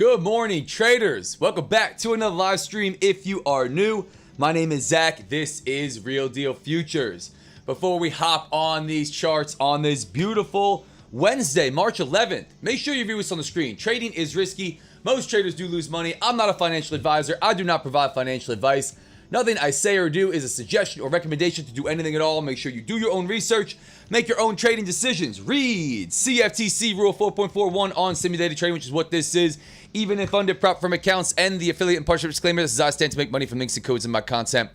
Good morning, traders. Welcome back to another live stream. If you are new, my name is Zach. This is Real Deal Futures. Before we hop on these charts on this beautiful Wednesday, March 11th, make sure you view this on the screen. Trading is risky. Most traders do lose money. I'm not a financial advisor. I do not provide financial advice. Nothing I say or do is a suggestion or recommendation to do anything at all. Make sure you do your own research. Make your own trading decisions. Read CFTC Rule 4.41 on simulated trading, which is what this is. Even if under prop firm accounts and the affiliate and partnership disclaimer, this is I stand to make money from links and codes in my content.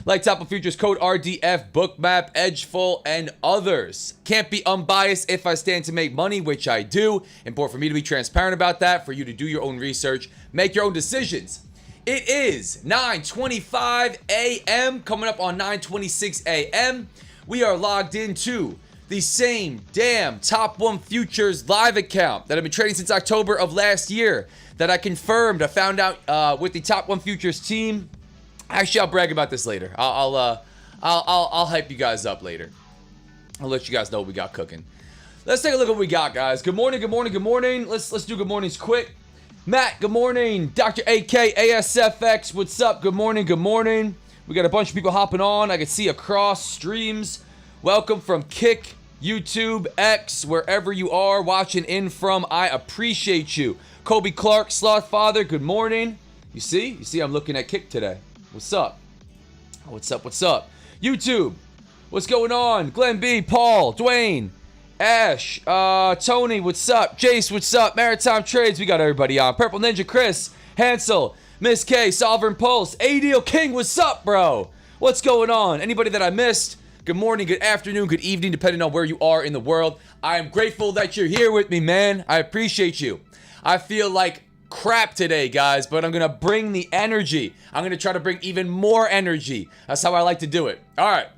Like Top of Futures, code RDF, Bookmap, Edgeful, and others. Can't be unbiased if I stand to make money, which I do. Important for me to be transparent about that, for you to do your own research, make your own decisions. It is 9:25 a.m. coming up on 9:26 a.m. We are logged into the same damn Top 1 Futures live account that I've been trading since October of last year that I confirmed. I found out with the Top 1 Futures team. Actually, I'll brag about this later. I'll hype you guys up later. I'll let you guys know what we got cooking. Let's take a look at what we got, guys. Good morning, good morning, good morning. Let's do good mornings quick. Matt, good morning. Dr. AK, ASFX, what's up? Good morning, good morning. We got a bunch of people hopping on. I can see across streams. Welcome from Kick, YouTube, X, wherever you are watching in from. I appreciate you. Kobe Clark, Slothfather, good morning. You see I'm looking at Kick today. What's up? What's up, what's up? YouTube, what's going on? Glenn B, Paul, Dwayne, Ash, Tony, what's up? Jace, what's up? Maritime Trades, we got everybody on. Purple Ninja, Chris, Hansel, Miss K, Sovereign Pulse, ADL King, what's up, bro? What's going on? Anybody that I missed? Good morning, good afternoon, good evening, depending on where you are in the world. I am grateful that you're here with me, man. I appreciate you. I feel like crap today, guys, but I'm gonna bring the energy. I'm gonna try to bring even more energy. That's how I like to do it. All right,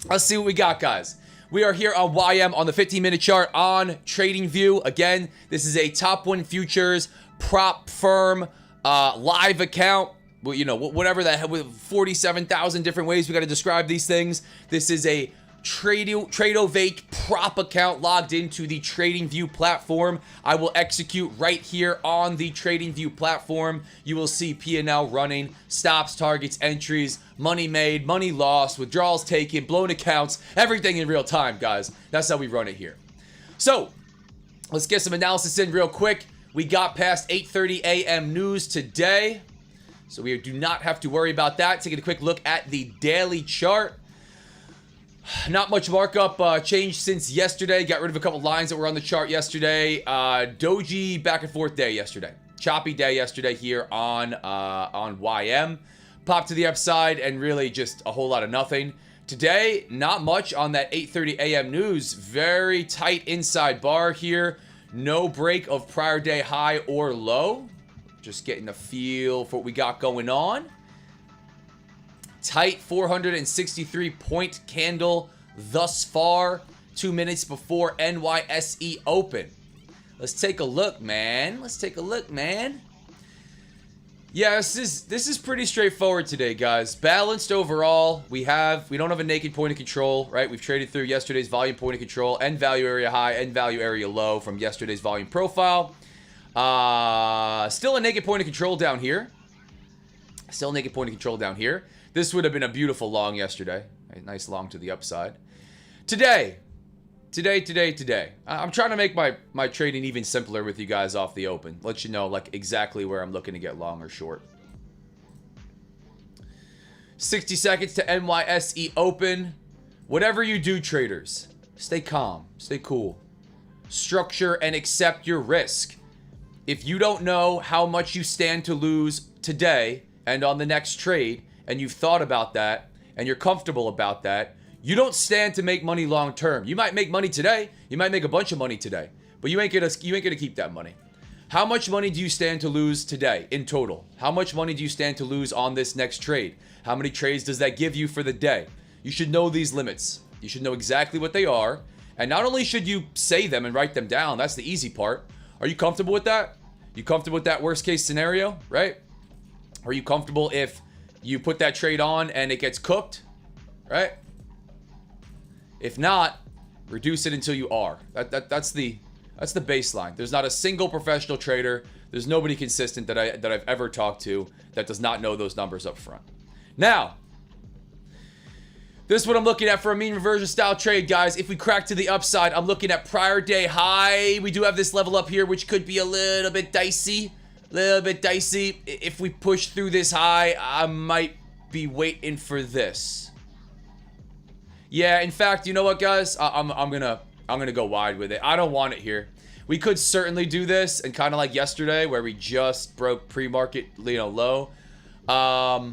let's see what we got, guys. We are here on YM on the 15-minute chart on TradingView. Again, this is a Top 1 Futures prop firm live account. Well, you know, whatever that, with 47,000 different ways we got to describe these things. This is a Tradeovate prop account logged into the TradingView platform. I will execute right here on the TradingView platform. You will see P&L running, stops, targets, entries, money made, money lost, withdrawals taken, blown accounts, everything in real time, guys. That's how we run it here. So let's get some analysis in real quick. We got past 8:30 a.m. news today, so we do not have to worry about that. Taking a quick look at the daily chart. Not much markup changed since yesterday. Got rid of a couple lines that were on the chart yesterday. Doji back and forth day yesterday. Choppy day yesterday here on YM. Popped to the upside and really just a whole lot of nothing. Today, not much on that 8:30 a.m. news. Very tight inside bar here. No break of prior day high or low. Just getting a feel for what we got going on. Tight 463 point candle thus far, 2 minutes before NYSE open. Let's take a look, man. Let's take a look, man. Yeah, this is pretty straightforward today, guys. Balanced overall. We don't have a naked point of control, right? We've traded through yesterday's volume point of control and value area high and value area low from yesterday's volume profile. Still a naked point of control down here. Still a naked point of control down here. This would have been a beautiful long yesterday. A nice long to the upside. Today. I'm trying to make my trading even simpler with you guys off the open. Let you know like exactly where I'm looking to get long or short. 60 seconds to NYSE open. Whatever you do, traders, stay calm, stay cool. Structure and accept your risk. If you don't know how much you stand to lose today and on the next trade, and you've thought about that, and you're comfortable about that, you don't stand to make money long term. You might make money today, you might make a bunch of money today, but you ain't gonna keep that money. How much money do you stand to lose today in total? How much money do you stand to lose on this next trade? How many trades does that give you for the day? You should know these limits. You should know exactly what they are, and not only should you say them and write them down, that's the easy part. Are you comfortable with that? You comfortable with that worst case scenario, right? Are you comfortable if you put that trade on and it gets cooked, right? If not, reduce it until you are. That's the That's the baseline. There's not a single professional trader. There's nobody consistent that I've ever talked to that does not know those numbers up front. Now, this is what I'm looking at for a mean reversion style trade, guys. If we crack to the upside, I'm looking at prior day high. We do have this level up here, which could be a little bit dicey. If we push through this high, I might be waiting for this. Yeah, in fact, you know what, guys? I'm gonna go wide with it. I don't want it here. We could certainly do this, and kind of like yesterday, where we just broke pre-market, low. Yeah.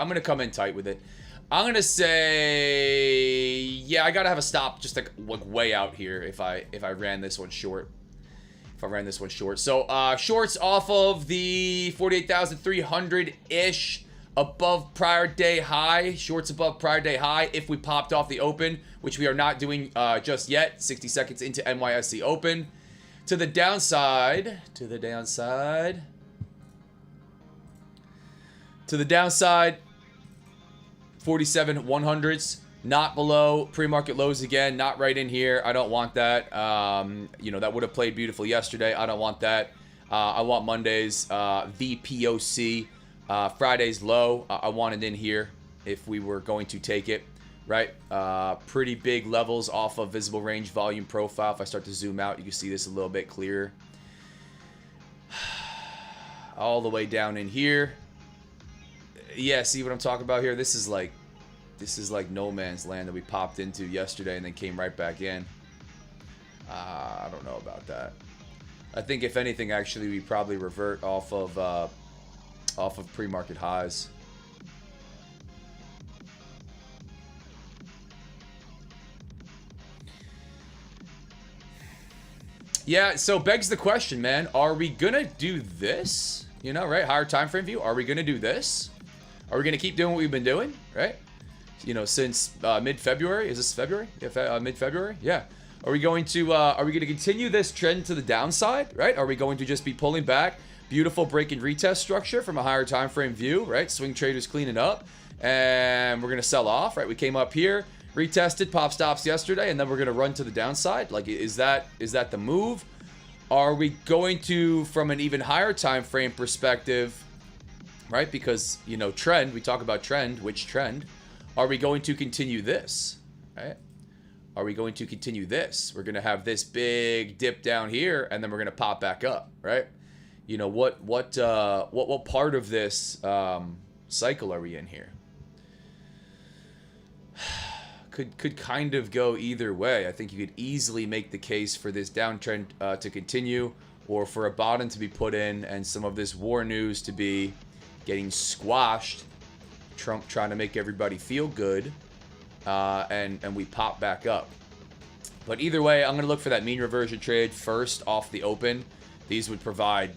I'm gonna come in tight with it. I'm gonna say, yeah, I gotta have a stop just like way out here if I ran this one short. So shorts off of the 48,300-ish above prior day high. Shorts above prior day high if we popped off the open, which we are not doing just yet. 60 seconds into NYSE open. To the downside. 47,100s. Not below pre-market lows again, not right in here. I don't want that. That would have played beautiful yesterday. I don't want that. I want Monday's VPOC, Friday's low. I want it in here if we were going to take it, right? Pretty big levels off of visible range volume profile. If I start to zoom out, you can see this a little bit clearer. All the way down in here. Yeah, see what I'm talking about here? This is like no man's land that we popped into yesterday and then came right back in. I don't know about that. I think if anything, actually, we probably revert off of pre-market highs. Yeah, so begs the question, man. Are we gonna do this? Right? Higher time frame view. Are we gonna do this? Are we gonna keep doing what we've been doing? Right? Since mid-February. Is this February? Yeah, mid-February? Yeah. Are we going to continue this trend to the downside, right? Are we going to just be pulling back? Beautiful break and retest structure from a higher time frame view, right? Swing traders cleaning up, and we're going to sell off, right? We came up here, retested, pop stops yesterday, and then we're going to run to the downside. Like, is that the move? Are we going to, from an even higher time frame perspective, right? Because, trend, we talk about trend, which trend? Are we going to continue this, right? Are we going to continue this? We're going to have this big dip down here, and then we're going to pop back up, right? What part of this cycle are we in here? Could kind of go either way. I think you could easily make the case for this downtrend to continue, or for a bottom to be put in, and some of this war news to be getting squashed. Trump trying to make everybody feel good, and we pop back up. But either way, I'm going to look for that mean reversion trade first off the open. These would provide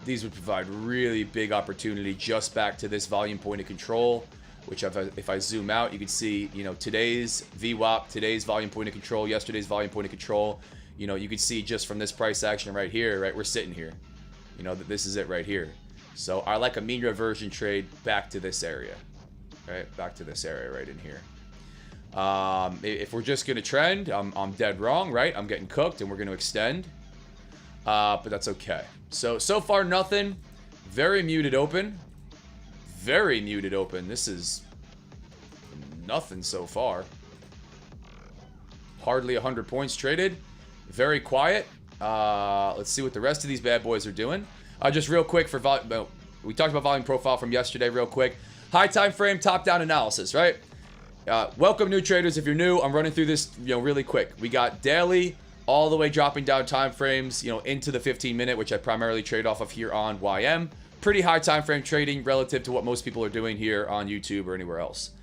really big opportunity just back to this volume point of control, which if I zoom out, you can see, today's VWAP, today's volume point of control, yesterday's volume point of control. You can see just from this price action right here, right? We're sitting here. That this is it right here. So I like a mean reversion trade back to this area. Right, back to this area right in here. If we're just gonna trend, I'm dead wrong, right? I'm getting cooked, and we're gonna extend. But that's okay. So far nothing. Very muted open. This is nothing so far. Hardly 100 points traded. Very quiet. Let's see what the rest of these bad boys are doing. Just real quick for volume. We talked about volume profile from yesterday. Real quick. High time frame, top-down analysis, right? Welcome, new traders. If you're new, I'm running through this, really quick. We got daily, all the way dropping down time frames, into the 15-minute, which I primarily trade off of here on YM. Pretty high time frame trading relative to what most people are doing here on YouTube or anywhere else.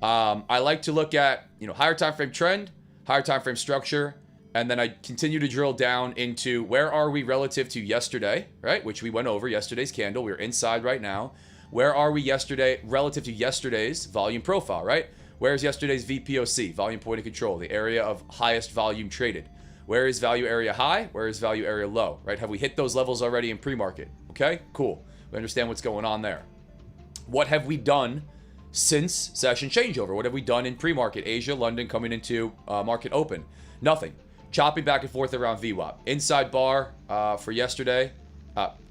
I like to look at, higher time frame trend, higher time frame structure, and then I continue to drill down into where are we relative to yesterday, right? Which we went over yesterday's candle. We're inside right now. Where are we yesterday relative to yesterday's volume profile, right? Where's yesterday's VPOC, volume point of control, the area of highest volume traded? Where is value area high? Where is value area low, right? Have we hit those levels already in pre-market? Okay, cool. We understand what's going on there. What have we done since session changeover. What have we done in pre-market? Asia, London coming into market open. Nothing. Choppy back and forth around VWAP. Inside bar for yesterday,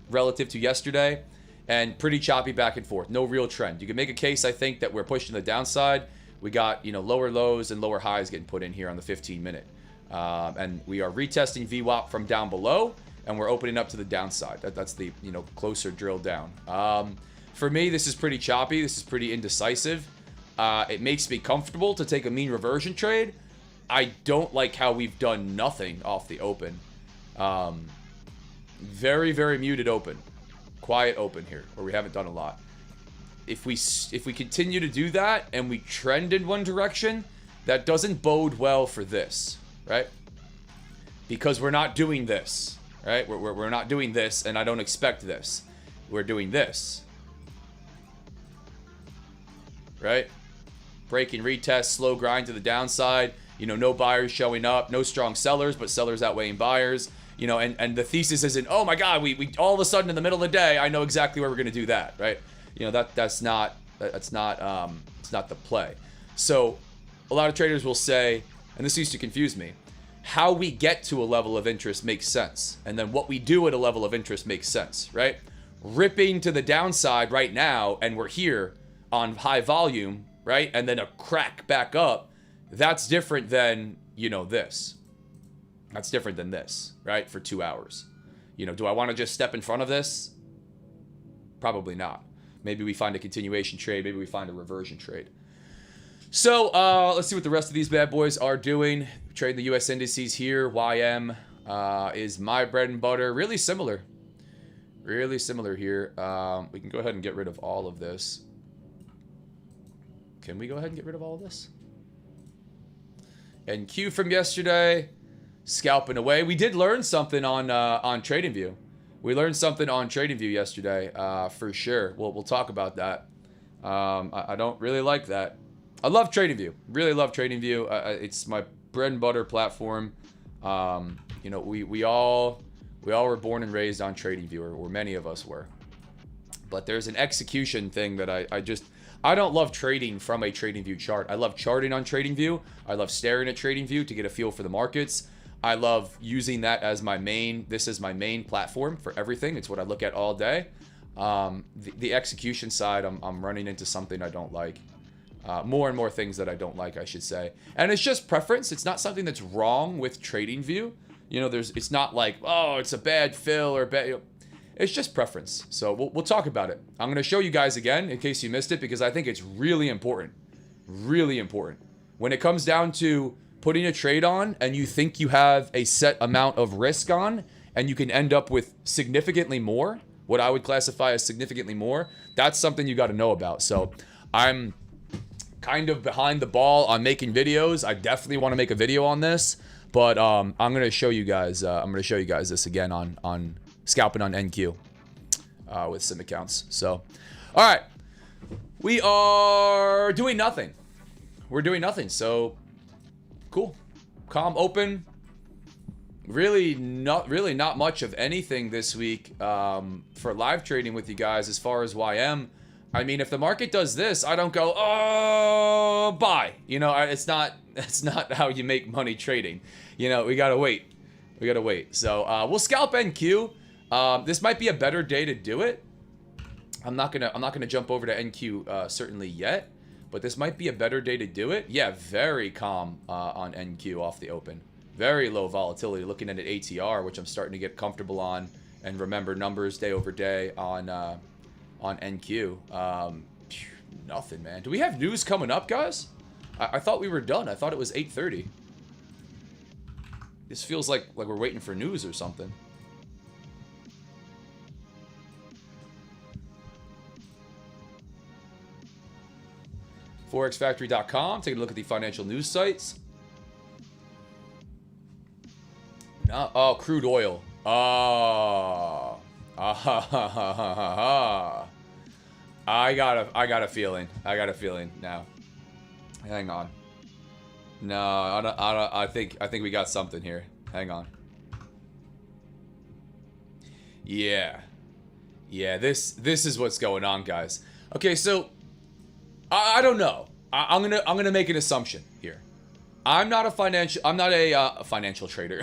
relative to yesterday, and pretty choppy back and forth. No real trend. You can make a case, I think, that we're pushing the downside. We got, lower lows and lower highs getting put in here on the 15-minute. And we are retesting VWAP from down below, and we're opening up to the downside. That's the, closer drill down. For me, this is pretty choppy. This is pretty indecisive. It makes me comfortable to take a mean reversion trade. I don't like how we've done nothing off the open. Very, very muted open. Quiet open here, where we haven't done a lot. If we continue to do that and we trend in one direction, that doesn't bode well for this, right? Because we're not doing this, right? We're not doing this, and I don't expect this. We're doing this, right? Breaking retest, slow grind to the downside. No buyers showing up, no strong sellers, but sellers outweighing buyers. And the thesis isn't, oh my God, we all of a sudden in the middle of the day, I know exactly where we're going to do that, right? It's not the play. So a lot of traders will say, and this used to confuse me, how we get to a level of interest makes sense. And then what we do at a level of interest makes sense, right? Ripping to the downside right now, and we're here on high volume, right? And then a crack back up. That's different than, this. That's different than this, right? For 2 hours. Do I want to just step in front of this? Probably not. Maybe we find a continuation trade. Maybe we find a reversion trade. So let's see what the rest of these bad boys are doing. Trading the U.S. indices here. YM is my bread and butter. Really similar. Really similar here. We can go ahead and get rid of all of this. Can we go ahead and get rid of all of this? NQ from yesterday. Scalping away. We did learn something on TradingView. We learned something on TradingView yesterday, for sure. We'll talk about that. I don't really like that. I love TradingView. Really love TradingView. It's my bread and butter platform. We all were born and raised on TradingView, or many of us were. But there's an execution thing that I don't love trading from a TradingView chart. I love charting on TradingView. I love staring at TradingView to get a feel for the markets. I love using that as my main, this is my main platform for everything. It's what I look at all day. The execution side, I'm running into something I don't like. More and more things that I don't like, I should say. And it's just preference. It's not something that's wrong with TradingView. It's not like, oh, it's a bad fill or bad. It's just preference. So we'll talk about it. I'm going to show you guys again in case you missed it, because I think it's really important. Really important. When it comes down to putting a trade on and you think you have a set amount of risk on and you can end up with significantly more, what I would classify as significantly more, that's something you got to know about. So I'm kind of behind the ball on making videos. I definitely want to make a video on this, but I'm going to show you guys this again on scalping on NQ with some accounts. So all right, we are doing nothing. We're doing nothing. So cool. Calm open. Really not much of anything this week for live trading with you guys as far as YM. I mean, if the market does this, I don't go, oh, buy. It's not how you make money trading. We gotta wait. So we'll scalp NQ. This might be a better day to do it. I'm not gonna jump over to NQ certainly yet. But this might be a better day to do it. Yeah, very calm on NQ off the open. Very low volatility. Looking at an ATR, which I'm starting to get comfortable on, and remember numbers day over day on NQ. Nothing, man. Do we have news coming up, guys? I thought we were done. I thought it was 8:30. This feels like we're waiting for news or something. ForexFactory.com, taking a look at the financial news sites. No, oh, crude oil. Oh. I got a feeling. Now. Hang on. No, I think we got something here. Hang on. Yeah. Yeah, this is what's going on, guys. Okay, so I don't know. I'm gonna make an assumption here. I'm not a financial trader.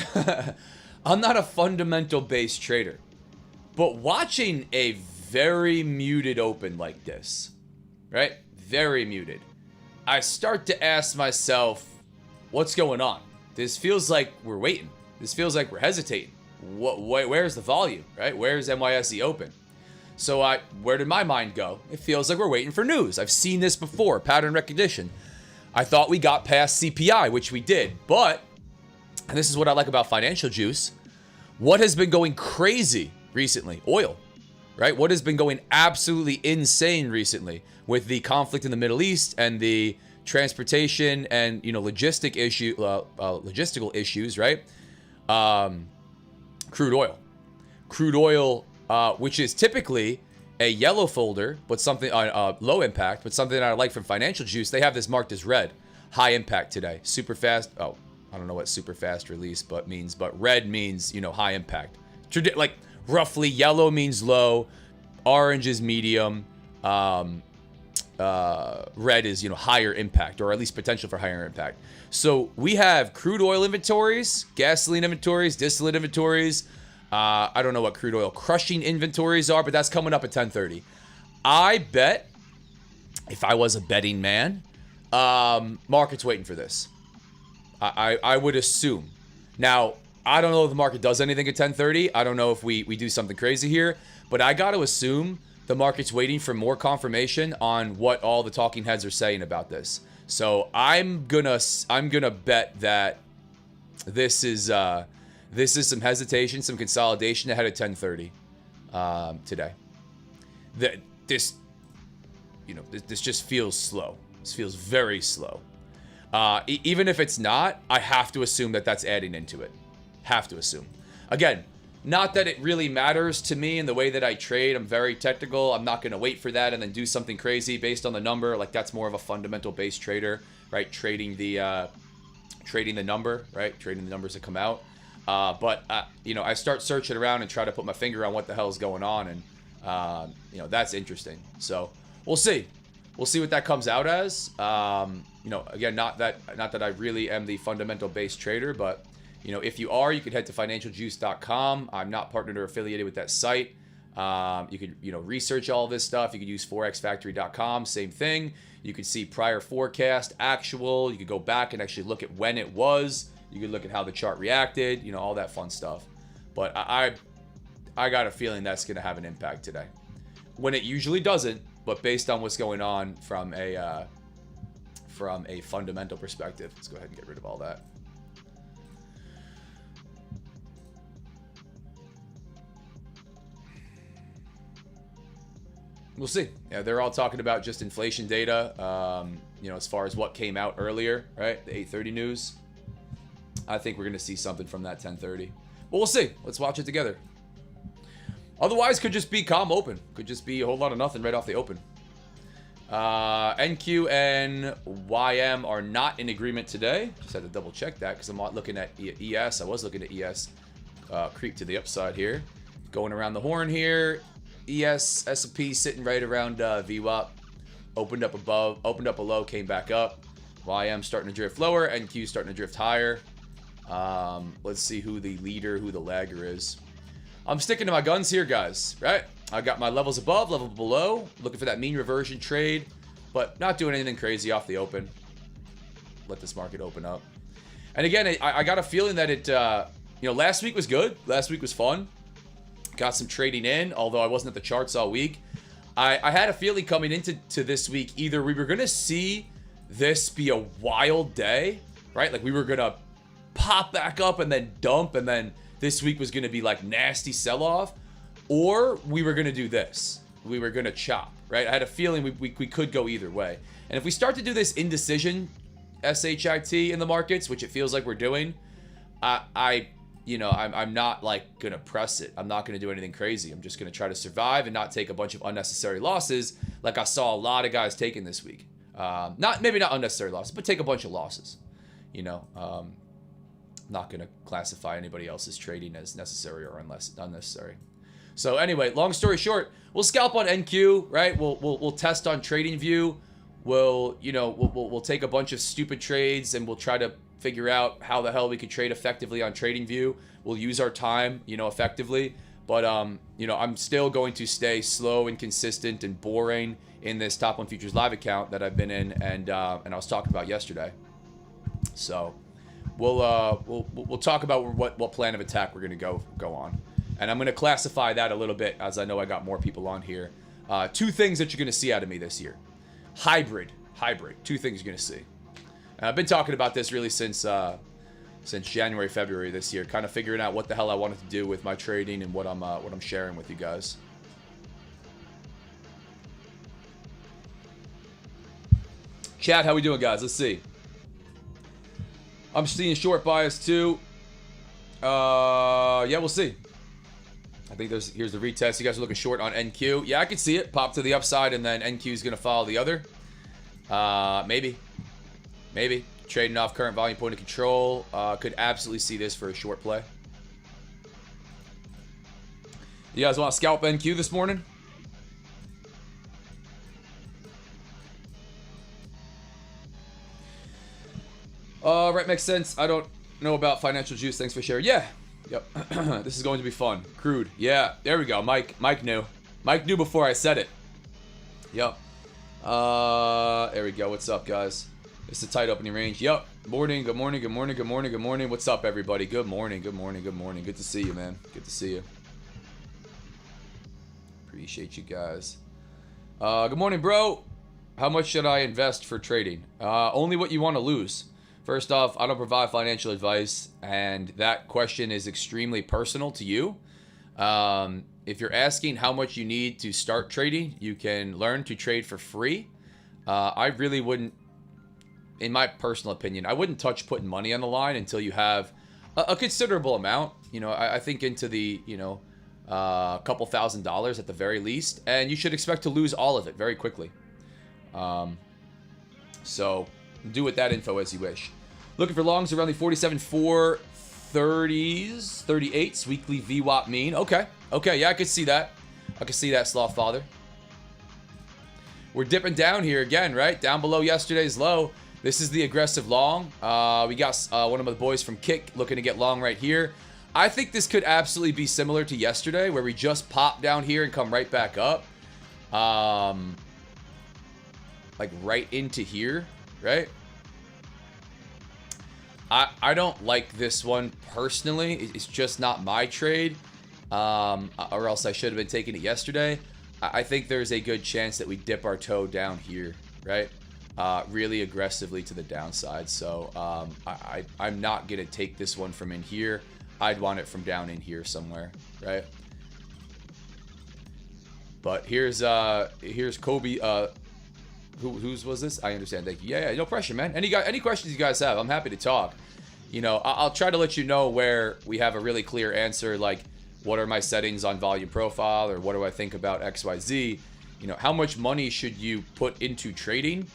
I'm not a fundamental based trader. But watching a very muted open like this, right? Very muted. I start to ask myself, what's going on? This feels like we're waiting. This feels like we're hesitating. Where's the volume, right? Where's NYSE open? So where did my mind go? It feels like we're waiting for news. I've seen this before, pattern recognition. I thought we got past CPI, which we did. But, and this is what I like about financial juice, what has been going crazy recently? Oil, right? What has been going absolutely insane recently with the conflict in the Middle East and the transportation and, logistical issues, right? Crude oil, which is typically a yellow folder, but something low impact, but something that I like from financial juice. They have this marked as red, high impact today, super fast. Oh, I don't know what super fast release means, but red means, high impact. Like roughly yellow means low, orange is medium, red is, higher impact, or at least potential for higher impact. So we have crude oil inventories, gasoline inventories, distillate inventories. I don't know what crude oil crushing inventories are, but that's coming up at 10:30. I bet, if I was a betting man, market's waiting for this. I would assume. Now, I don't know if the market does anything at 10:30. I don't know if we do something crazy here, but I got to assume the market's waiting for more confirmation on what all the talking heads are saying about this. So I'm gonna bet that this is some hesitation, some consolidation ahead of 10:30 today. This just feels slow. This feels very slow. Even if it's not, I have to assume that that's adding into it. Have to assume. Again, not that it really matters to me in the way that I trade. I'm very technical. I'm not going to wait for that and then do something crazy based on the number. Like, that's more of a fundamental based trader, right? Trading the number, right? Trading the numbers that come out. But I start searching around and try to put my finger on what the hell is going on, and that's interesting. So we'll see. We'll see what that comes out as. Again, not that I really am the fundamental based trader, but if you are, you could head to financialjuice.com. I'm not partnered or affiliated with that site. You could research all this stuff. You could use forexfactory.com. Same thing. You could see prior forecast, actual. You could go back and actually look at when it was. You could look at how the chart reacted, all that fun stuff. But I got a feeling that's going to have an impact today, when it usually doesn't. But based on what's going on from a fundamental perspective, let's go ahead and get rid of all that. We'll see. Yeah, they're all talking about just inflation data. As far as what came out earlier, right? The 8:30 news. I think we're going to see something from that 10:30. But we'll see. Let's watch it together. Otherwise, could just be calm open. Could just be a whole lot of nothing right off the open. NQ and YM are not in agreement today. Just had to double check that because I'm not looking at ES. I was looking at ES. Creep to the upside here. Going around the horn here. ES, S&P sitting right around VWAP. Opened up above, opened up below, came back up. YM starting to drift lower. NQ starting to drift higher. Let's see who the leader, who the lagger is. I'm sticking to my guns here, guys, right? I got my levels above, level below, looking for that mean reversion trade, but not doing anything crazy off the open. Let this market open up. And again, I got a feeling that it, last week was good. Last week was fun. Got some trading in, although I wasn't at the charts all week. I had a feeling coming into this week, either we were going to see this be a wild day, right? Like we were going to pop back up and then dump, and then this week was going to be like nasty sell-off, or we were going to do this. We were going to chop, right? I had a feeling we could go either way. And if we start to do this indecision SHIT in the markets, which it feels like we're doing, I'm not like going to press it. I'm not going to do anything crazy. I'm just going to try to survive and not take a bunch of unnecessary losses like I saw a lot of guys taking this week. Maybe not unnecessary losses, but take a bunch of losses. Not going to classify anybody else's trading as necessary or unnecessary. So anyway, long story short, we'll scalp on NQ, right? We'll test on TradingView. we'll take a bunch of stupid trades and we'll try to figure out how the hell we could trade effectively on TradingView. We'll use our time, effectively. But, I'm still going to stay slow and consistent and boring in this Top 1 Futures Live account that I've been in and I was talking about yesterday. So we'll talk about what plan of attack we're going to go on. And I'm going to classify that a little bit, as I know I got more people on here. Two things that you're going to see out of me this year. Hybrid. Two things you're going to see. And I've been talking about this really since January, February this year, kind of figuring out what the hell I wanted to do with my trading and what I'm sharing with you guys. Chat, how we doing, guys? Let's see. I'm seeing short bias too. Yeah, we'll see. I think here's the retest. You guys are looking short on NQ. Yeah, I can see it. Pop to the upside, and then NQ is going to follow the other. Maybe. Trading off current volume point of control. Could absolutely see this for a short play. You guys want to scalp NQ this morning? Right, makes sense. I don't know about financial juice. Thanks for sharing. Yeah. Yep. This is going to be fun. Crude. Yeah. There we go. Mike knew. Mike knew before I said it. Yep. There we go. What's up, guys? It's a tight opening range. Yep. Morning. Good morning. Good morning. Good morning. Good morning. What's up, everybody? Good morning. Good morning. Good morning. Good to see you, man. Good to see you. Appreciate you guys. Good morning, bro. How much should I invest for trading? Only what you want to lose. First off, I don't provide financial advice, and that question is extremely personal to you. If you're asking how much you need to start trading, you can learn to trade for free. I really wouldn't, in my personal opinion, I wouldn't touch putting money on the line until you have a considerable amount. I think into the, a couple $1,000s at the very least, and you should expect to lose all of it very quickly. So do with that info as you wish. Looking for longs around the 47.430s, 38s, weekly VWAP mean. Okay, yeah, I could see that. I could see that, Sloth Father. We're dipping down here again, right? Down below yesterday's low. This is the aggressive long. We got one of the boys from Kick looking to get long right here. I think this could absolutely be similar to yesterday, where we just pop down here and come right back up. Like right into here, right? I don't like this one personally. It's just not my trade, or else I should have been taking it yesterday. I think there's a good chance that we dip our toe down here, right? Really aggressively to the downside. So I'm not gonna take this one from in here. I'd want it from down in here somewhere, right? But here's Kobe. Whose was this? I understand. Thank you. Yeah, no pressure, man. Any questions you guys have, I'm happy to talk. I'll try to let you know where we have a really clear answer, like what are my settings on volume profile, or what do I think about XYZ. How much money should you put into trading?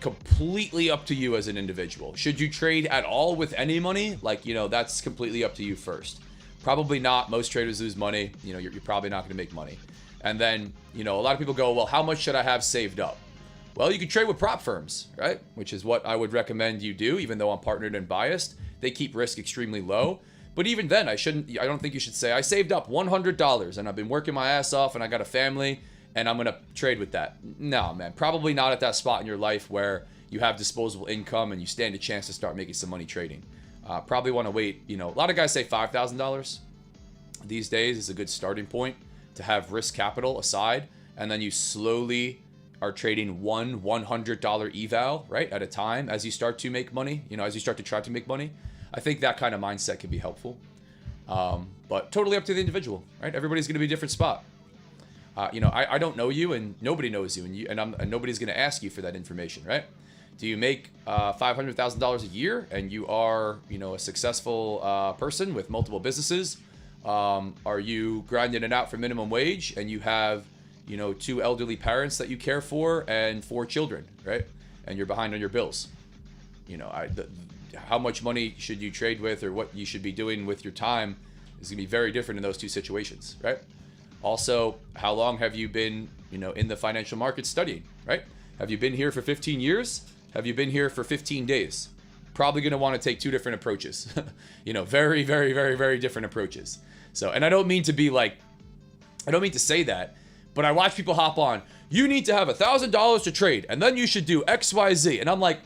Completely up to you as an individual. Should you trade at all with any money? That's completely up to you first. Probably not. Most traders lose money. You're probably not going to make money. And then, a lot of people go, well, how much should I have saved up? Well, you can trade with prop firms, right? Which is what I would recommend you do, even though I'm partnered and biased. They keep risk extremely low. But even then, I don't think you should say, I saved up $100 and I've been working my ass off and I got a family and I'm going to trade with that. No, man, probably not at that spot in your life where you have disposable income and you stand a chance to start making some money trading. Probably want to wait, a lot of guys say $5,000 these days is a good starting point to have risk capital aside. And then you slowly are trading one $100 eval, right, at a time as you start to make money, as you start to try to make money. I think that kind of mindset can be helpful. But totally up to the individual, right? Everybody's going to be a different spot. I don't know you and nobody knows you, and nobody's going to ask you for that information, right? Do you make $500,000 a year and you are, a successful person with multiple businesses? Are you grinding it out for minimum wage and you have, 2 elderly parents that you care for and 4 children, right? And you're behind on your bills. How much money should you trade with, or what you should be doing with your time is going to be very different in those 2 situations, right? Also, how long have you been, in the financial market studying, right? Have you been here for 15 years? Have you been here for 15 days? Probably going to want to take two different approaches. You know, very, very, very, very different approaches. So, and I don't mean to be like, I don't mean to say that, but I watch people hop on, you need to have $1,000 to trade, and then you should do X, Y, Z. And I'm like,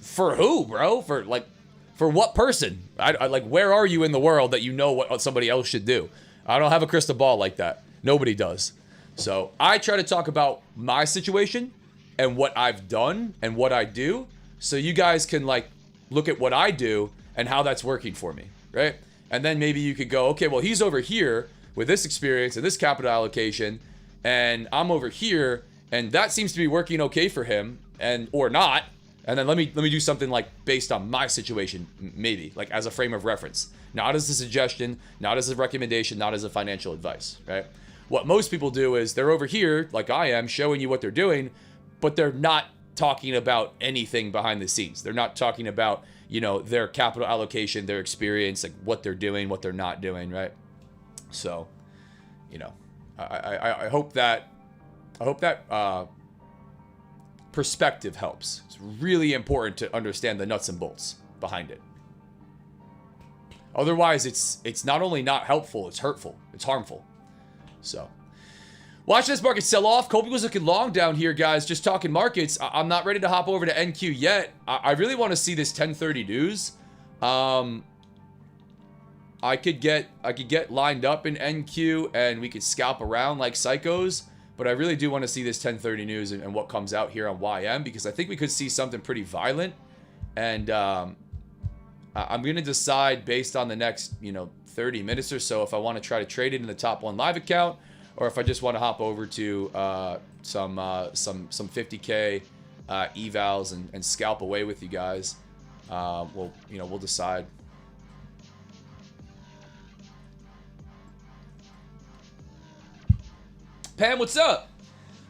for who, bro? For what person? I like, where are you in the world that you know what somebody else should do? I don't have a crystal ball like that. Nobody does. So I try to talk about my situation and what I've done and what I do, so you guys can like look at what I do and how that's working for me, right? And then maybe you could go, okay, well, he's over here with this experience and this capital allocation, and I'm over here, and that seems to be working okay for him, and or not. And then let me do something like based on my situation, maybe like as a frame of reference, not as a suggestion, not as a recommendation, not as a financial advice, right? What most people do is they're over here, like I am, showing you what they're doing, but they're not talking about anything behind the scenes. They're not talking about, you know, their capital allocation, their experience, like what they're doing, what they're not doing, right? So, you know, I hope that perspective helps. It's really important to understand the nuts and bolts behind it. Otherwise, it's not only not helpful, it's hurtful, it's harmful. So, watch this market sell off. Kobe was looking long down here, guys. Just talking markets. I'm not ready to hop over to NQ yet. I really want to see this 1030 news. I could get lined up in NQ and we could scalp around like psychos. But I really do want to see this 1030 news and what comes out here on YM, because I think we could see something pretty violent. And I'm going to decide based on the next, 30 minutes or so if I want to try to trade it in the top one live account, or if I just want to hop over to some 50K evals and scalp away with you guys. We'll decide. Pam, what's up?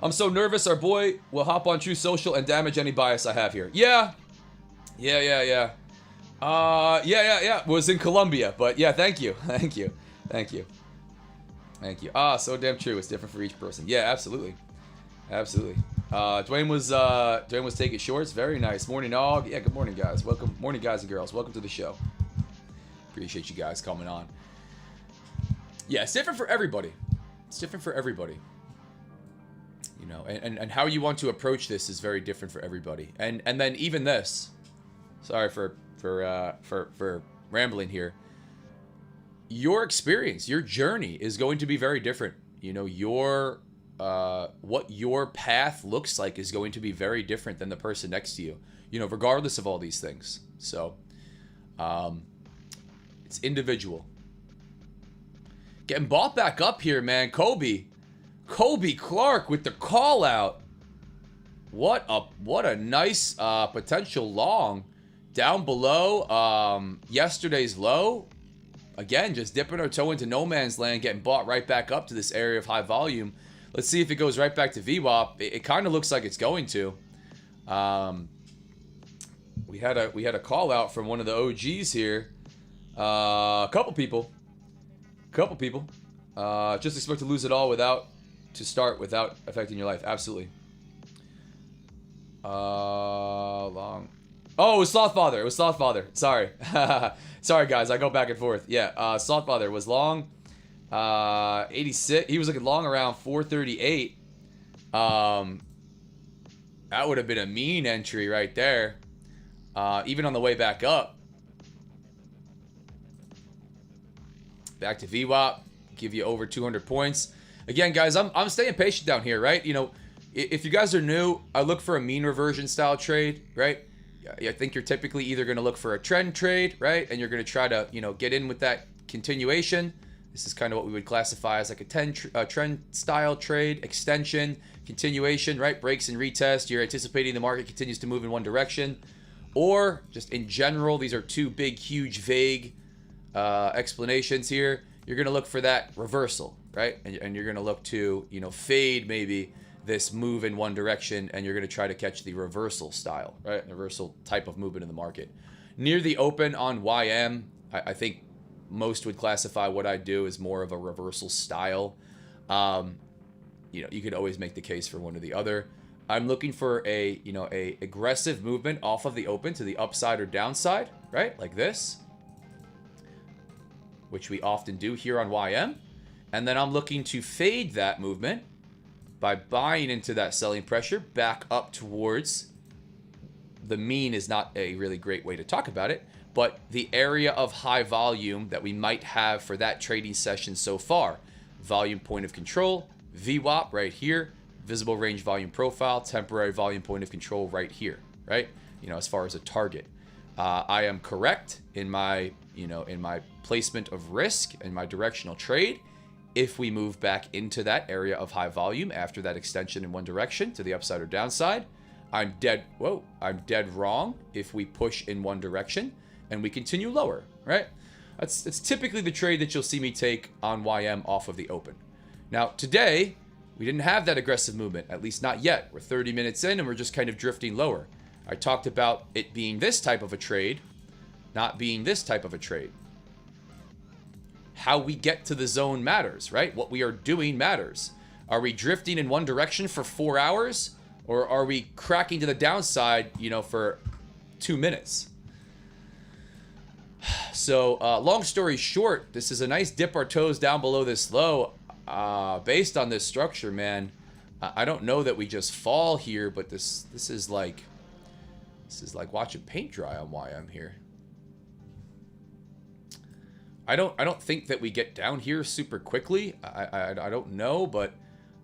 I'm so nervous our boy will hop on True Social and damage any bias I have here. Yeah. Was in Colombia, but yeah, thank you. Thank you. Ah, so damn true. It's different for each person. Yeah, absolutely. Dwayne was taking shorts. Very nice. Morning, Og. Yeah, good morning, guys. Welcome. Morning, guys and girls. Welcome to the show. Appreciate you guys coming on. Yeah, it's different for everybody. And how you want to approach this is very different for everybody. And then even this, sorry for rambling here. Your experience, your journey is going to be very different. What your path looks like is going to be very different than the person next to you. Regardless of all these things. So, it's individual. Getting bought back up here, man. Kobe Clark with the call out. What a nice potential long down below yesterday's low. Again, just dipping our toe into no man's land, getting bought right back up to this area of high volume. Let's see if it goes right back to VWAP. It kind of looks like it's going to. We had a call out from one of the OGs here. A couple people. Just expect to lose it all without affecting your life. Absolutely. Long. Oh, it was Slothfather. Sorry. Sorry, guys. I go back and forth. Yeah, Slothfather was long. 86. He was looking long around 438. That would have been a mean entry right there. Even on the way back up. Back to VWAP. Give you over 200 points. Again, guys, I'm staying patient down here, right? If you guys are new, I look for a mean reversion style trade, right? I think you're typically either going to look for a trend trade, right? And you're going to try to, get in with that continuation. This is kind of what we would classify as like a trend style trade, extension, continuation, right? Breaks and retest. You're anticipating the market continues to move in one direction. Or just in general, these are two big, huge, vague explanations here. You're going to look for that reversal, right? And you're going to look to, fade maybe this move in one direction, and you're going to try to catch the reversal style, right? Reversal type of movement in the market. Near the open on YM, I think most would classify what I do as more of a reversal style. you could always make the case for one or the other. I'm looking for a aggressive movement off of the open to the upside or downside, right? Like this, which we often do here on YM. And then I'm looking to fade that movement by buying into that selling pressure back up towards the mean is not a really great way to talk about it, but the area of high volume that we might have for that trading session so far. Volume point of control, VWAP right here, visible range volume profile, temporary volume point of control right here, right? As far as a target. I am correct in my, in my placement of risk and my directional trade. If we move back into that area of high volume after that extension in one direction to the upside or downside, I'm dead wrong if we push in one direction and we continue lower, right? It's typically the trade that you'll see me take on YM off of the open. Now, today, we didn't have that aggressive movement, at least not yet. We're 30 minutes in and we're just kind of drifting lower. I talked about it being this type of a trade, not being this type of a trade. How we get to the zone matters, right? What we are doing matters. Are we drifting in one direction for 4 hours? Or are we cracking to the downside, for 2 minutes? So, long story short, this is a nice dip our toes down below this low. Based on this structure, man, I don't know that we just fall here, but this is like watching paint dry on YM here. I don't think that we get down here super quickly. I don't know, but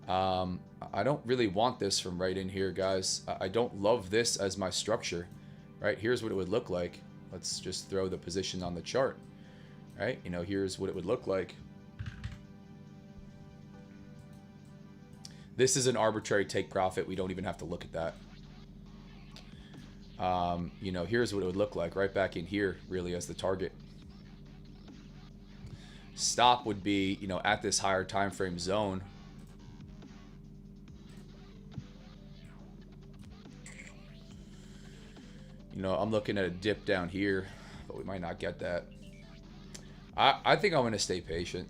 I don't really want this from right in here, guys. I don't love this as my structure, right? Here's what it would look like. Let's just throw the position on the chart, right? Here's what it would look like. This is an arbitrary take profit. We don't even have to look at that. Here's what it would look like right back in here, really, as the target. Stop would be, at this higher time frame zone. I'm looking at a dip down here, but we might not get that. I think I'm going to stay patient.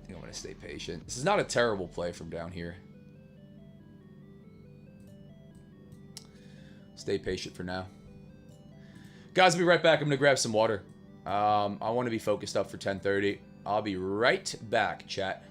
This is not a terrible play from down here. Stay patient for now. Guys, I'll be right back. I'm going to grab some water. I want to be focused up for 10:30. I'll be right back, chat.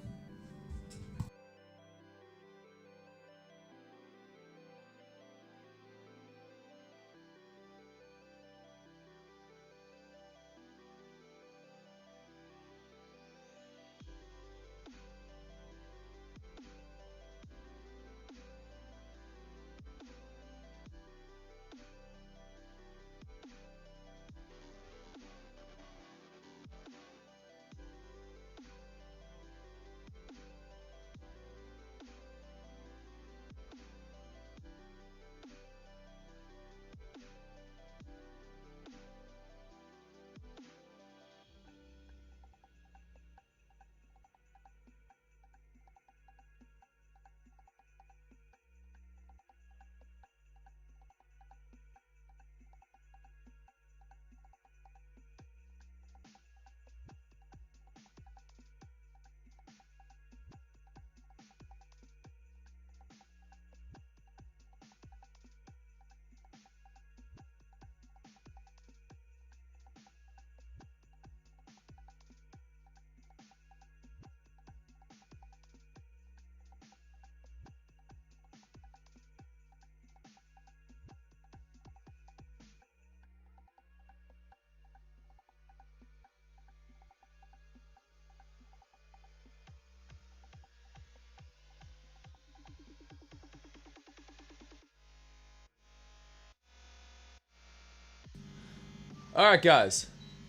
All right, guys,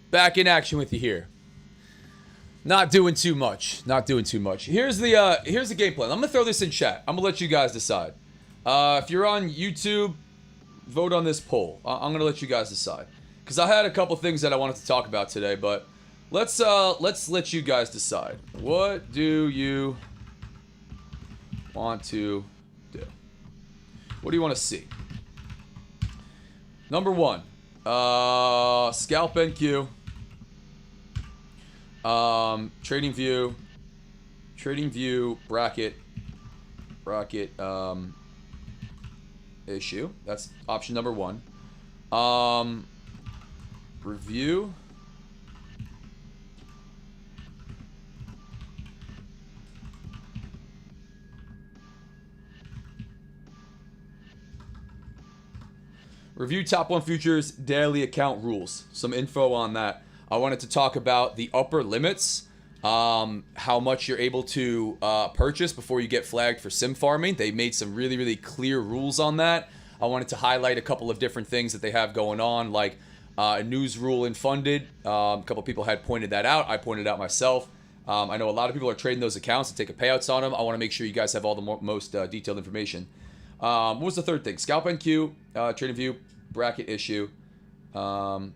back in action with you here. Not doing too much. Here's the game plan. I'm gonna throw this in chat. I'm gonna let you guys decide. If you're on YouTube, vote on this poll. I'm gonna let you guys decide because I had a couple things that I wanted to talk about today, but let's let you guys decide. What do you want to do? What do you want to see? Number one. Scalp NQ, trading view bracket, bracket issue. That's option number 1. Review. Review top 1 futures daily account rules. Some info on that. I wanted to talk about the upper limits, how much you're able to purchase before you get flagged for sim farming. They made some really, really clear rules on that. I wanted to highlight a couple of different things that they have going on, like a news rule in funded. A couple people had pointed that out. I pointed out myself. I know a lot of people are trading those accounts and taking payouts on them. I want to make sure you guys have all the most detailed information. What was the third thing? Scalp NQ, trading view, bracket issue. Talk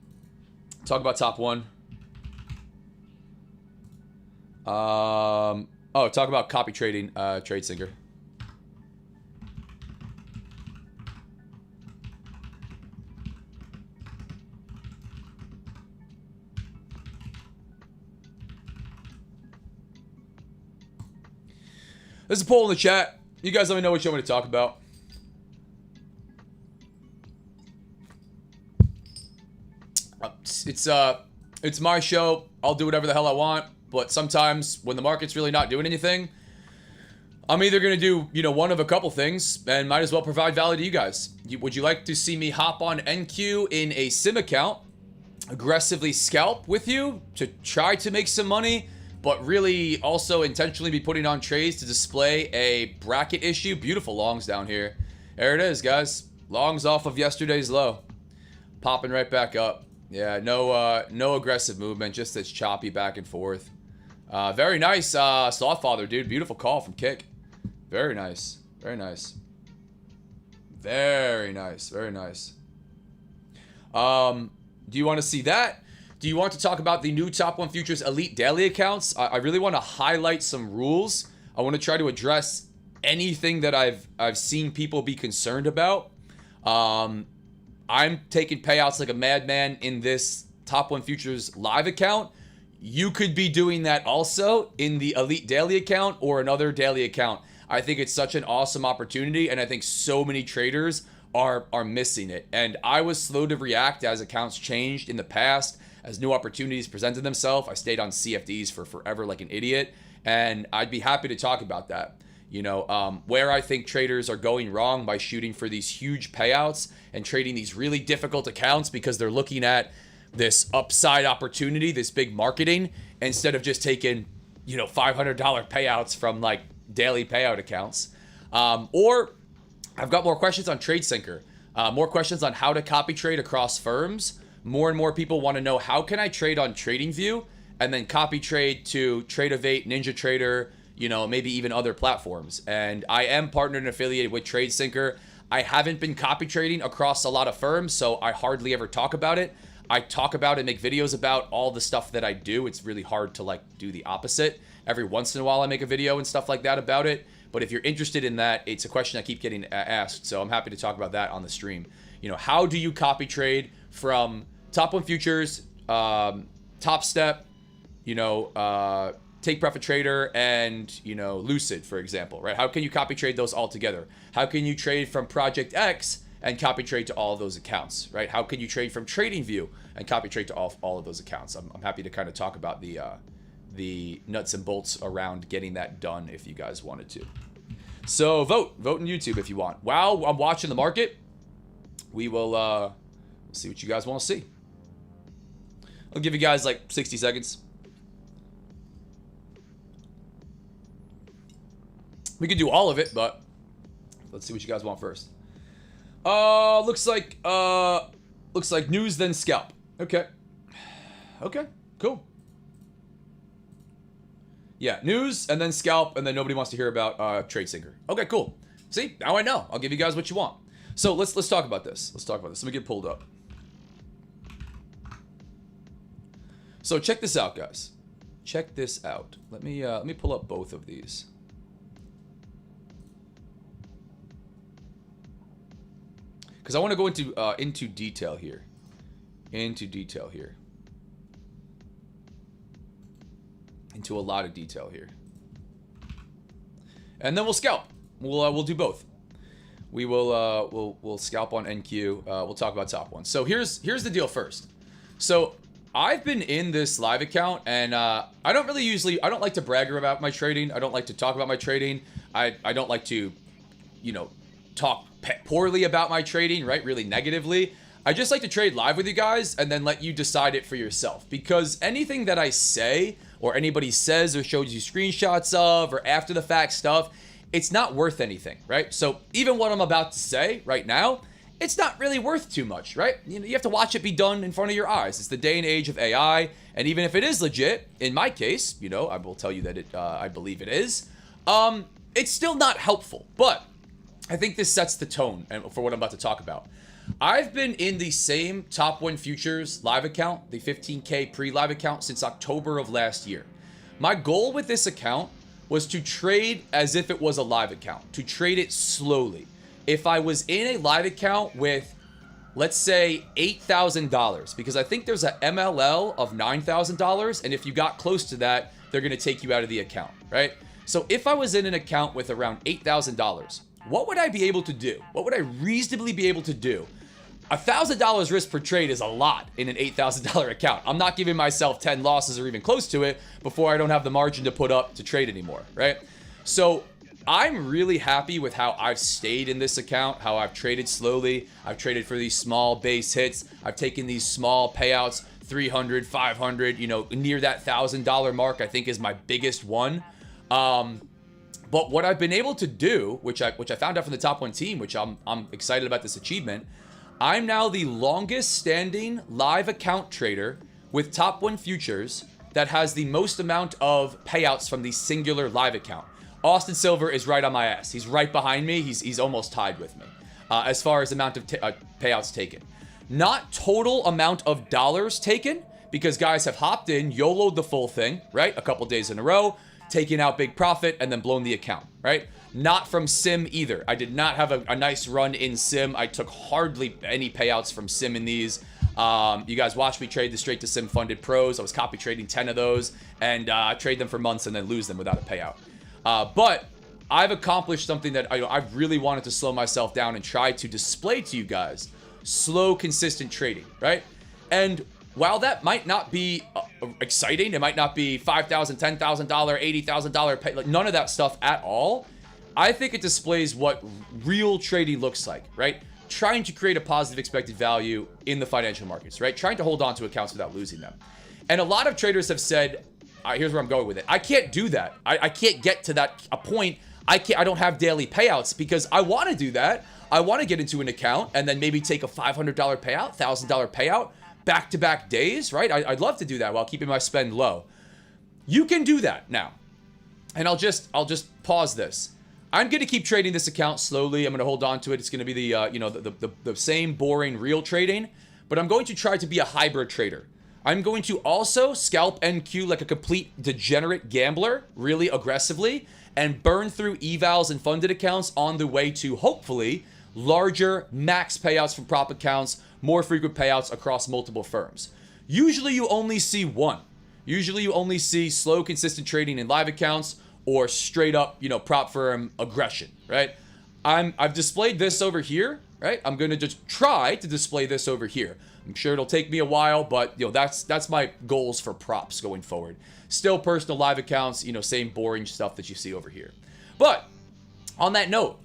about top 1. Talk about copy trading, TradeSyncer. There's a poll in the chat. You guys let me know what you want me to talk about. It's my show. I'll do whatever the hell I want. But sometimes when the market's really not doing anything, I'm either going to do, one of a couple things and might as well provide value to you guys. Would you like to see me hop on NQ in a sim account, aggressively scalp with you to try to make some money, but really also intentionally be putting on trades to display a bracket issue? Beautiful longs down here. There it is, guys. Longs off of yesterday's low. Popping right back up. Yeah, no aggressive movement, just this choppy back and forth. Very nice, Slothfather, dude. Beautiful call from Kick. Very nice. Very nice. Very nice. Very nice. Do you want to see that? Do you want to talk about the new Top 1 Futures Elite Daily accounts? I really want to highlight some rules. I want to try to address anything that I've seen people be concerned about. I'm taking payouts like a madman in this Top 1 Futures live account. You could be doing that also in the Elite Daily account or another daily account. I think it's such an awesome opportunity, and I think so many traders are missing it. And I was slow to react as accounts changed in the past, as new opportunities presented themselves. I stayed on CFDs for forever like an idiot, and I'd be happy to talk about that. Where I think traders are going wrong by shooting for these huge payouts and trading these really difficult accounts because they're looking at this upside opportunity, this big marketing, instead of just taking, $500 payouts from like daily payout accounts. Or I've got more questions on TradeSyncer, more questions on how to copy trade across firms. More and more people want to know, how can I trade on TradingView and then copy trade to Trade-Ovate, NinjaTrader, maybe even other platforms. And I am partnered and affiliated with TradeSyncer. I haven't been copy trading across a lot of firms, so I hardly ever talk about it. I talk about and make videos about all the stuff that I do. It's really hard to do the opposite. Every once in a while I make a video and stuff like that about it. But if you're interested in that, it's a question I keep getting asked. So I'm happy to talk about that on the stream. How do you copy trade from Top 1 Futures, Top Step, Take Profit Trader, and Lucid, for example, right? How can you copy trade those all together? How can you trade from Project X and copy trade to all of those accounts, right? How can you trade from TradingView and copy trade to all of those accounts? I'm happy to kind of talk about the nuts and bolts around getting that done if you guys wanted to. So vote on YouTube if you want. While I'm watching the market, we will see what you guys want to see. I'll give you guys like 60 seconds. We could do all of it, but let's see what you guys want first. Looks like news then scalp. Okay, cool. Yeah, news and then scalp, and then nobody wants to hear about TradeSyncer. Okay, cool. See, now I know. I'll give you guys what you want. So let's talk about this. Let me get pulled up. So check this out, guys. Check this out. Let me pull up both of these. Because I want to go into detail here. Into a lot of detail here. And then we'll scalp. we'll do both. We'll scalp on NQ. We'll talk about top one. So here's the deal first. So I've been in this live account, and I don't like to brag about my trading. I don't like to talk about my trading. I don't like to, talk poorly about my trading, right? Really negatively. I just like to trade live with you guys and then let you decide it for yourself. Because anything that I say or anybody says or shows you screenshots of or after the fact stuff, it's not worth anything, right? So even what I'm about to say right now, it's not really worth too much, right? You have to watch it be done in front of your eyes. It's the day and age of AI. And even if it is legit, in my case, I will tell you that I believe it is, it's still not helpful. But I think this sets the tone for what I'm about to talk about. I've been in the same Top 1 Futures live account, the 15K pre-live account, since October of last year. My goal with this account was to trade as if it was a live account, to trade it slowly. If I was in a live account with, let's say, $8,000, because I think there's a MLL of $9,000, and if you got close to that, they're going to take you out of the account, right? So if I was in an account with around $8,000, what would I be able to do? What would I reasonably be able to do? $1,000 risk per trade is a lot in an $8,000 account. I'm not giving myself 10 losses or even close to it before I don't have the margin to put up to trade anymore, right? So I'm really happy with how I've stayed in this account, how I've traded slowly. I've traded for these small base hits. I've taken these small payouts, 300, 500, near that $1,000 mark, I think is my biggest one. But what I've been able to do, which I found out from the Top 1 team, which I'm excited about this achievement, I'm now the longest standing live account trader with Top 1 Futures that has the most amount of payouts from the singular live account. Austin Silver is right on my ass. He's right behind me. He's almost tied with me as far as amount of payouts taken. Not total amount of dollars taken, because guys have hopped in, YOLO'd the full thing, right? A couple days in a row, taking out big profit, and then blown the account, right? Not from Sim either. I did not have a nice run in Sim. I took hardly any payouts from Sim in these. You guys watched me trade the straight to Sim funded pros. I was copy trading 10 of those and trade them for months and then lose them without a payout. But I've accomplished something that I've really wanted to slow myself down and try to display to you guys. Slow, consistent trading, right? And while that might not be exciting, it might not be $5,000, $10,000, $80,000 pay, like none of that stuff at all. I think it displays what real trading looks like, right? Trying to create a positive expected value in the financial markets, right? Trying to hold on to accounts without losing them. And a lot of traders have said, here's where I'm going with it. I can't do that. I can't get to a point. I don't have daily payouts because I want to do that. I want to get into an account and then maybe take a $500 payout, $1,000 payout, back-to-back days, right? I'd love to do that while keeping my spend low. You can do that now. And I'll just pause this. I'm going to keep trading this account slowly. I'm going to hold on to it. It's going to be the same boring real trading, but I'm going to try to be a hybrid trader. I'm going to also scalp NQ like a complete degenerate gambler, really aggressively, and burn through evals and funded accounts on the way to, hopefully, larger max payouts from prop accounts, more frequent payouts across multiple firms. Usually you only see one. Usually you only see slow, consistent trading in live accounts or straight up, prop firm aggression, right? I've displayed this over here, right? I'm going to just try to display this over here. I'm sure it'll take me a while, but that's my goals for props going forward. Still personal live accounts, same boring stuff that you see over here. But on that note,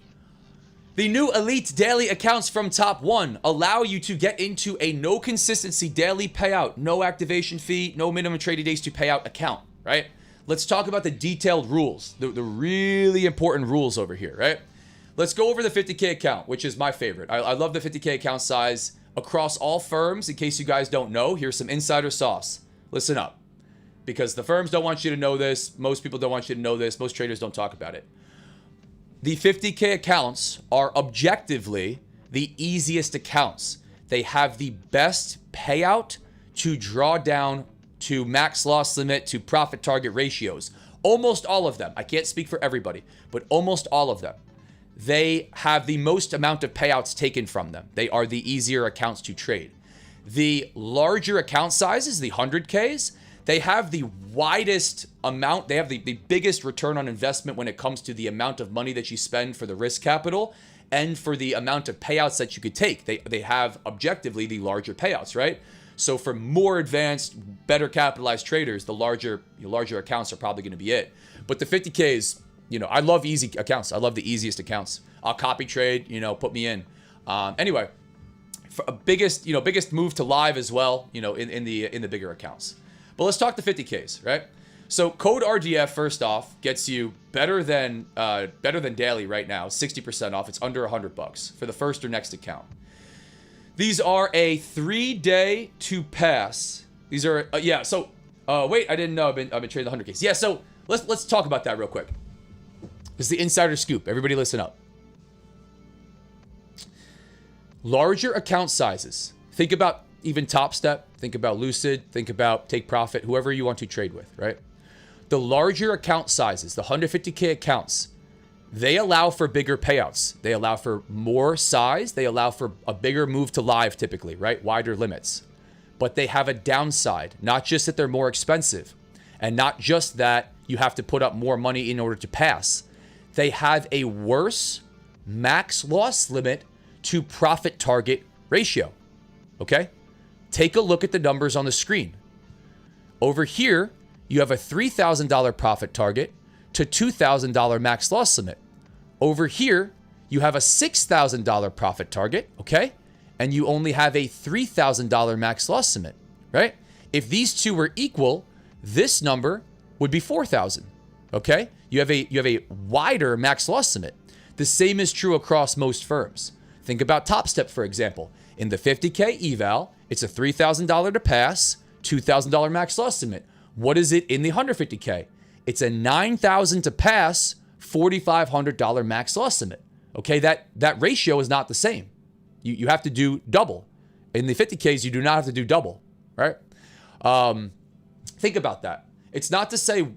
the new elite daily accounts from Top 1 allow you to get into a no consistency daily payout, no activation fee, no minimum trading days to payout account, right? Let's talk about the detailed rules, the really important rules over here, right? Let's go over the 50K account, which is my favorite. I love the 50K account size across all firms. In case you guys don't know, here's some insider sauce. Listen up, because the firms don't want you to know this. Most people don't want you to know this. Most traders don't talk about it. The 50K accounts are objectively the easiest accounts. They have the best payout to draw down to max loss limit to profit target ratios. Almost all of them. I can't speak for everybody, but almost all of them. They have the most amount of payouts taken from them. They are the easier accounts to trade. The larger account sizes, the 100Ks, They have the widest amount. They have the biggest return on investment when it comes to the amount of money that you spend for the risk capital and for the amount of payouts that you could take. They have objectively the larger payouts, right? So for more advanced, better capitalized traders, the larger accounts are probably going to be it. But the 50Ks, I love easy accounts. I love the easiest accounts. I'll copy trade, put me in. Anyway, for a biggest move to live as well, in the bigger accounts. But let's talk the 50Ks, right? So code RDF, first off, gets you better than daily right now, 60% off. It's under $100 for the first or next account. These are a 3-day to pass. These are wait, I didn't know I've been trading the 100Ks. Yeah, so let's talk about that real quick. This is the insider scoop. Everybody listen up. Larger account sizes. Think about even Top Step, think about Lucid, think about Take Profit, whoever you want to trade with, right? The larger account sizes, the 150K accounts, they allow for bigger payouts. They allow for more size. They allow for a bigger move to live typically, right? Wider limits. But they have a downside, not just that they're more expensive and not just that you have to put up more money in order to pass. They have a worse max loss limit to profit target ratio, okay? Take a look at the numbers on the screen. Over here, you have a $3,000 profit target to $2,000 max loss limit. Over here, you have a $6,000 profit target, okay? And you only have a $3,000 max loss limit, right? If these two were equal, this number would be 4,000, okay? You have a wider max loss limit. The same is true across most firms. Think about Top Step, for example. In the 50K eval, it's a $3,000 to pass, $2,000 max loss limit. What is it in the 150K? It's a $9,000 to pass, $4,500 max loss limit. Okay, that ratio is not the same. You have to do double. In the 50Ks, you do not have to do double, right? Think about that. It's not to say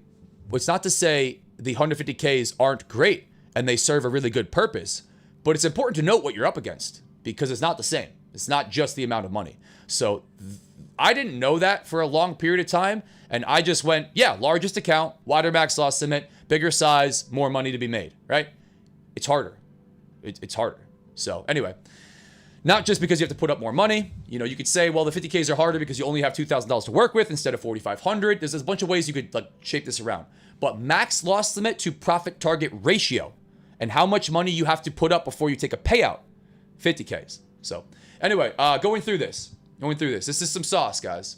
the 150Ks aren't great and they serve a really good purpose, but it's important to note what you're up against because it's not the same. It's not just the amount of money. So I didn't know that for a long period of time, and I just went, yeah, largest account, wider max loss limit, bigger size, more money to be made, right? It's harder. It's harder. So anyway, not just because you have to put up more money. You could say, well, the 50Ks are harder because you only have $2,000 to work with instead of $4,500. There's a bunch of ways you could shape this around. But max loss limit to profit target ratio and how much money you have to put up before you take a payout, 50Ks. So anyway, going through this. This is some sauce, guys.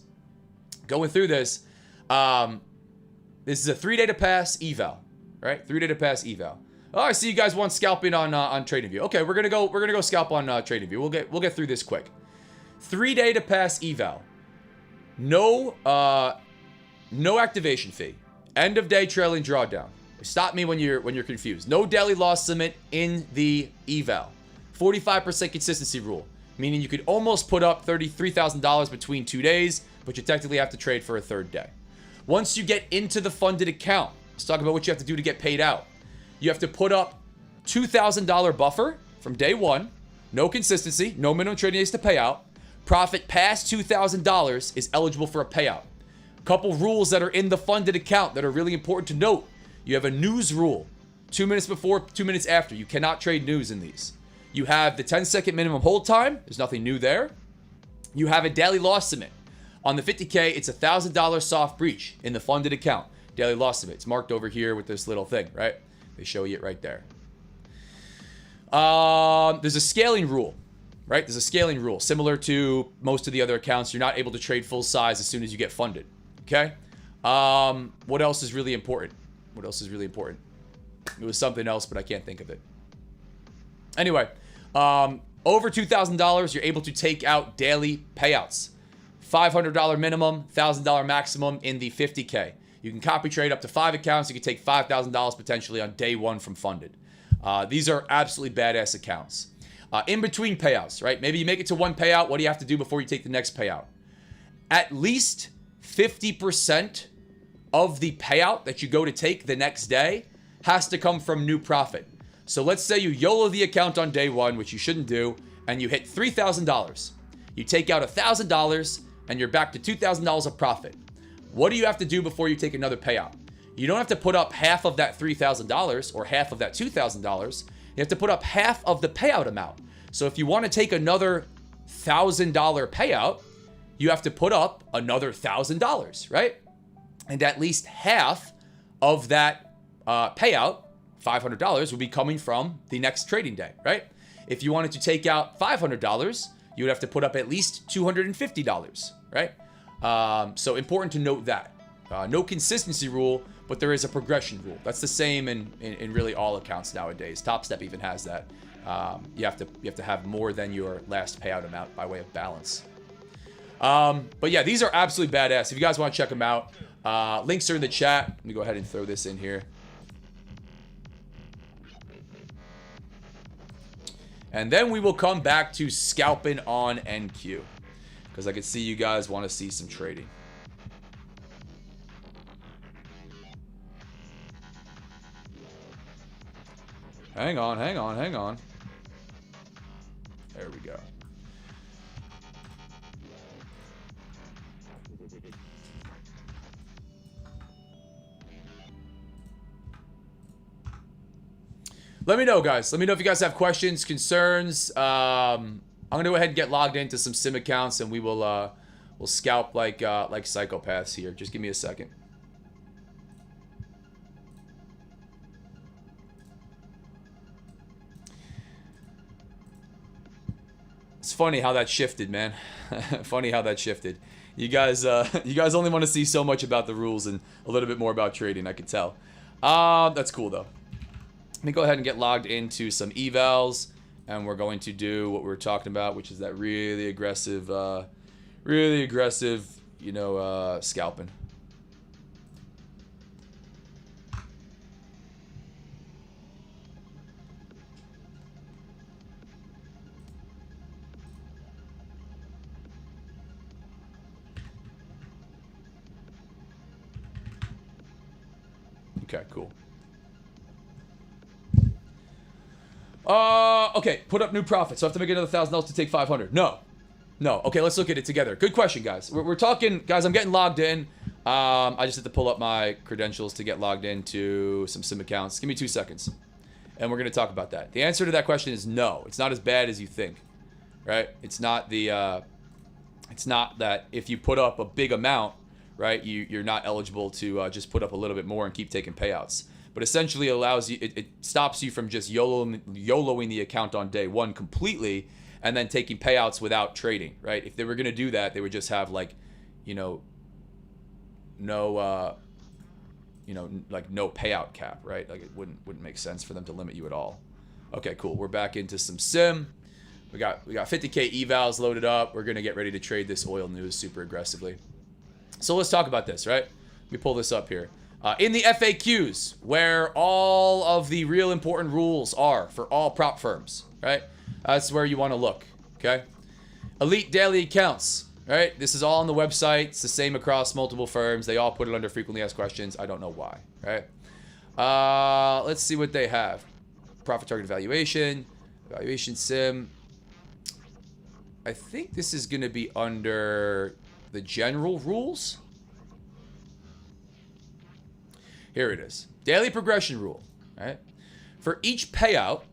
Going through this. This is a 3-day to pass eval, right? 3-day to pass eval. Oh, I see you guys want scalping on TradingView. Okay, we're gonna go scalp on TradingView. We'll get through this quick. 3-day to pass eval. No activation fee. End of day trailing drawdown. Stop me when you're confused. No daily loss limit in the eval. 45% consistency rule, meaning you could almost put up $33,000 between 2 days, but you technically have to trade for a third day. Once you get into the funded account, let's talk about what you have to do to get paid out. You have to put up $2,000 buffer from day one, no consistency, no minimum trading days to pay out. Profit past $2,000 is eligible for a payout. Couple rules that are in the funded account that are really important to note. You have a news rule, 2 minutes before, 2 minutes after. You cannot trade news in these. You have the 10-second minimum hold time. There's nothing new there. You have a daily loss limit. On the 50K, it's a $1,000 soft breach in the funded account. Daily loss limit. It's marked over here with this little thing, right? They show you it right there. There's a scaling rule, right? There's a scaling rule. Similar to most of the other accounts, you're not able to trade full size as soon as you get funded, okay? What else is really important? What else is really important? It was something else, but I can't think of it. Anyway, over $2,000, you're able to take out daily payouts. $500 minimum, $1,000 maximum in the 50K. You can copy trade up to 5 accounts. You can take $5,000 potentially on day one from funded. These are absolutely badass accounts. In between payouts, right? Maybe you make it to one payout. What do you have to do before you take the next payout? At least 50% of the payout that you go to take the next day has to come from new profit. So let's say you YOLO the account on day one, which you shouldn't do, and you hit $3,000. You take out $1,000 and you're back to $2,000 of profit. what do you have to do before you take another payout? You don't have to put up half of that $3,000 or half of that $2,000. You have to put up half of the payout amount. So if you want to take another $1,000 payout, you have to put up another $1,000, right? And at least half of that payout, $500, would be coming from the next trading day, right? If you wanted to take out $500, you would have to put up at least $250, right? So important to note that. No consistency rule, but there is a progression rule. That's the same in really all accounts nowadays. Top Step even has that. You have to have more than your last payout amount by way of balance. But yeah, these are absolutely badass. If you guys want to check them out, links are in the chat. Let me go ahead and throw this in here. And then we will come back to scalping on NQ, because I can see you guys want to see some trading. Hang on. There we go. Let me know, guys. Let me know if you guys have questions, concerns. I'm gonna go ahead and get logged into some sim accounts, and we'll scalp like psychopaths here. Just give me a second. It's funny how that shifted, man. Funny how that shifted. You guys only want to see so much about the rules and a little bit more about trading, I can tell. That's cool though. Let me go ahead and get logged into some evals, and we're going to do what we were talking about, which is that really aggressive, scalping. Okay, cool. Okay, put up new profit. So I have to make another $1,000 to take 500. No. Okay, let's look at it together. Good question, guys. We're talking, guys, I'm getting logged in. I just have to pull up my credentials to get logged into some sim accounts. Give me 2 seconds. And we're going to talk about that. The answer to that question is no. It's not as bad as you think, right? It's not it's not that if you put up a big amount, right, you're not eligible to just put up a little bit more and keep taking payouts. But essentially allows you, it stops you from just YOLOing the account on day one completely and then taking payouts without trading, right? If they were going to do that, they would just have like, no payout cap, right? Like it wouldn't make sense for them to limit you at all. Okay, cool. We're back into some sim. We got 50K evals loaded up. We're going to get ready to trade this oil news super aggressively. So let's talk about this, right? Let me pull this up here. In the FAQs, where all of the real important rules are for all prop firms, right? That's where you want to look, okay? Elite daily accounts, right? This is all on the website. It's the same across multiple firms. They all put it under frequently asked questions. I don't know why, right? Let's see what they have. Profit target evaluation sim. I think this is going to be under the general rules. Here it is. Daily progression rule, right? For each payout,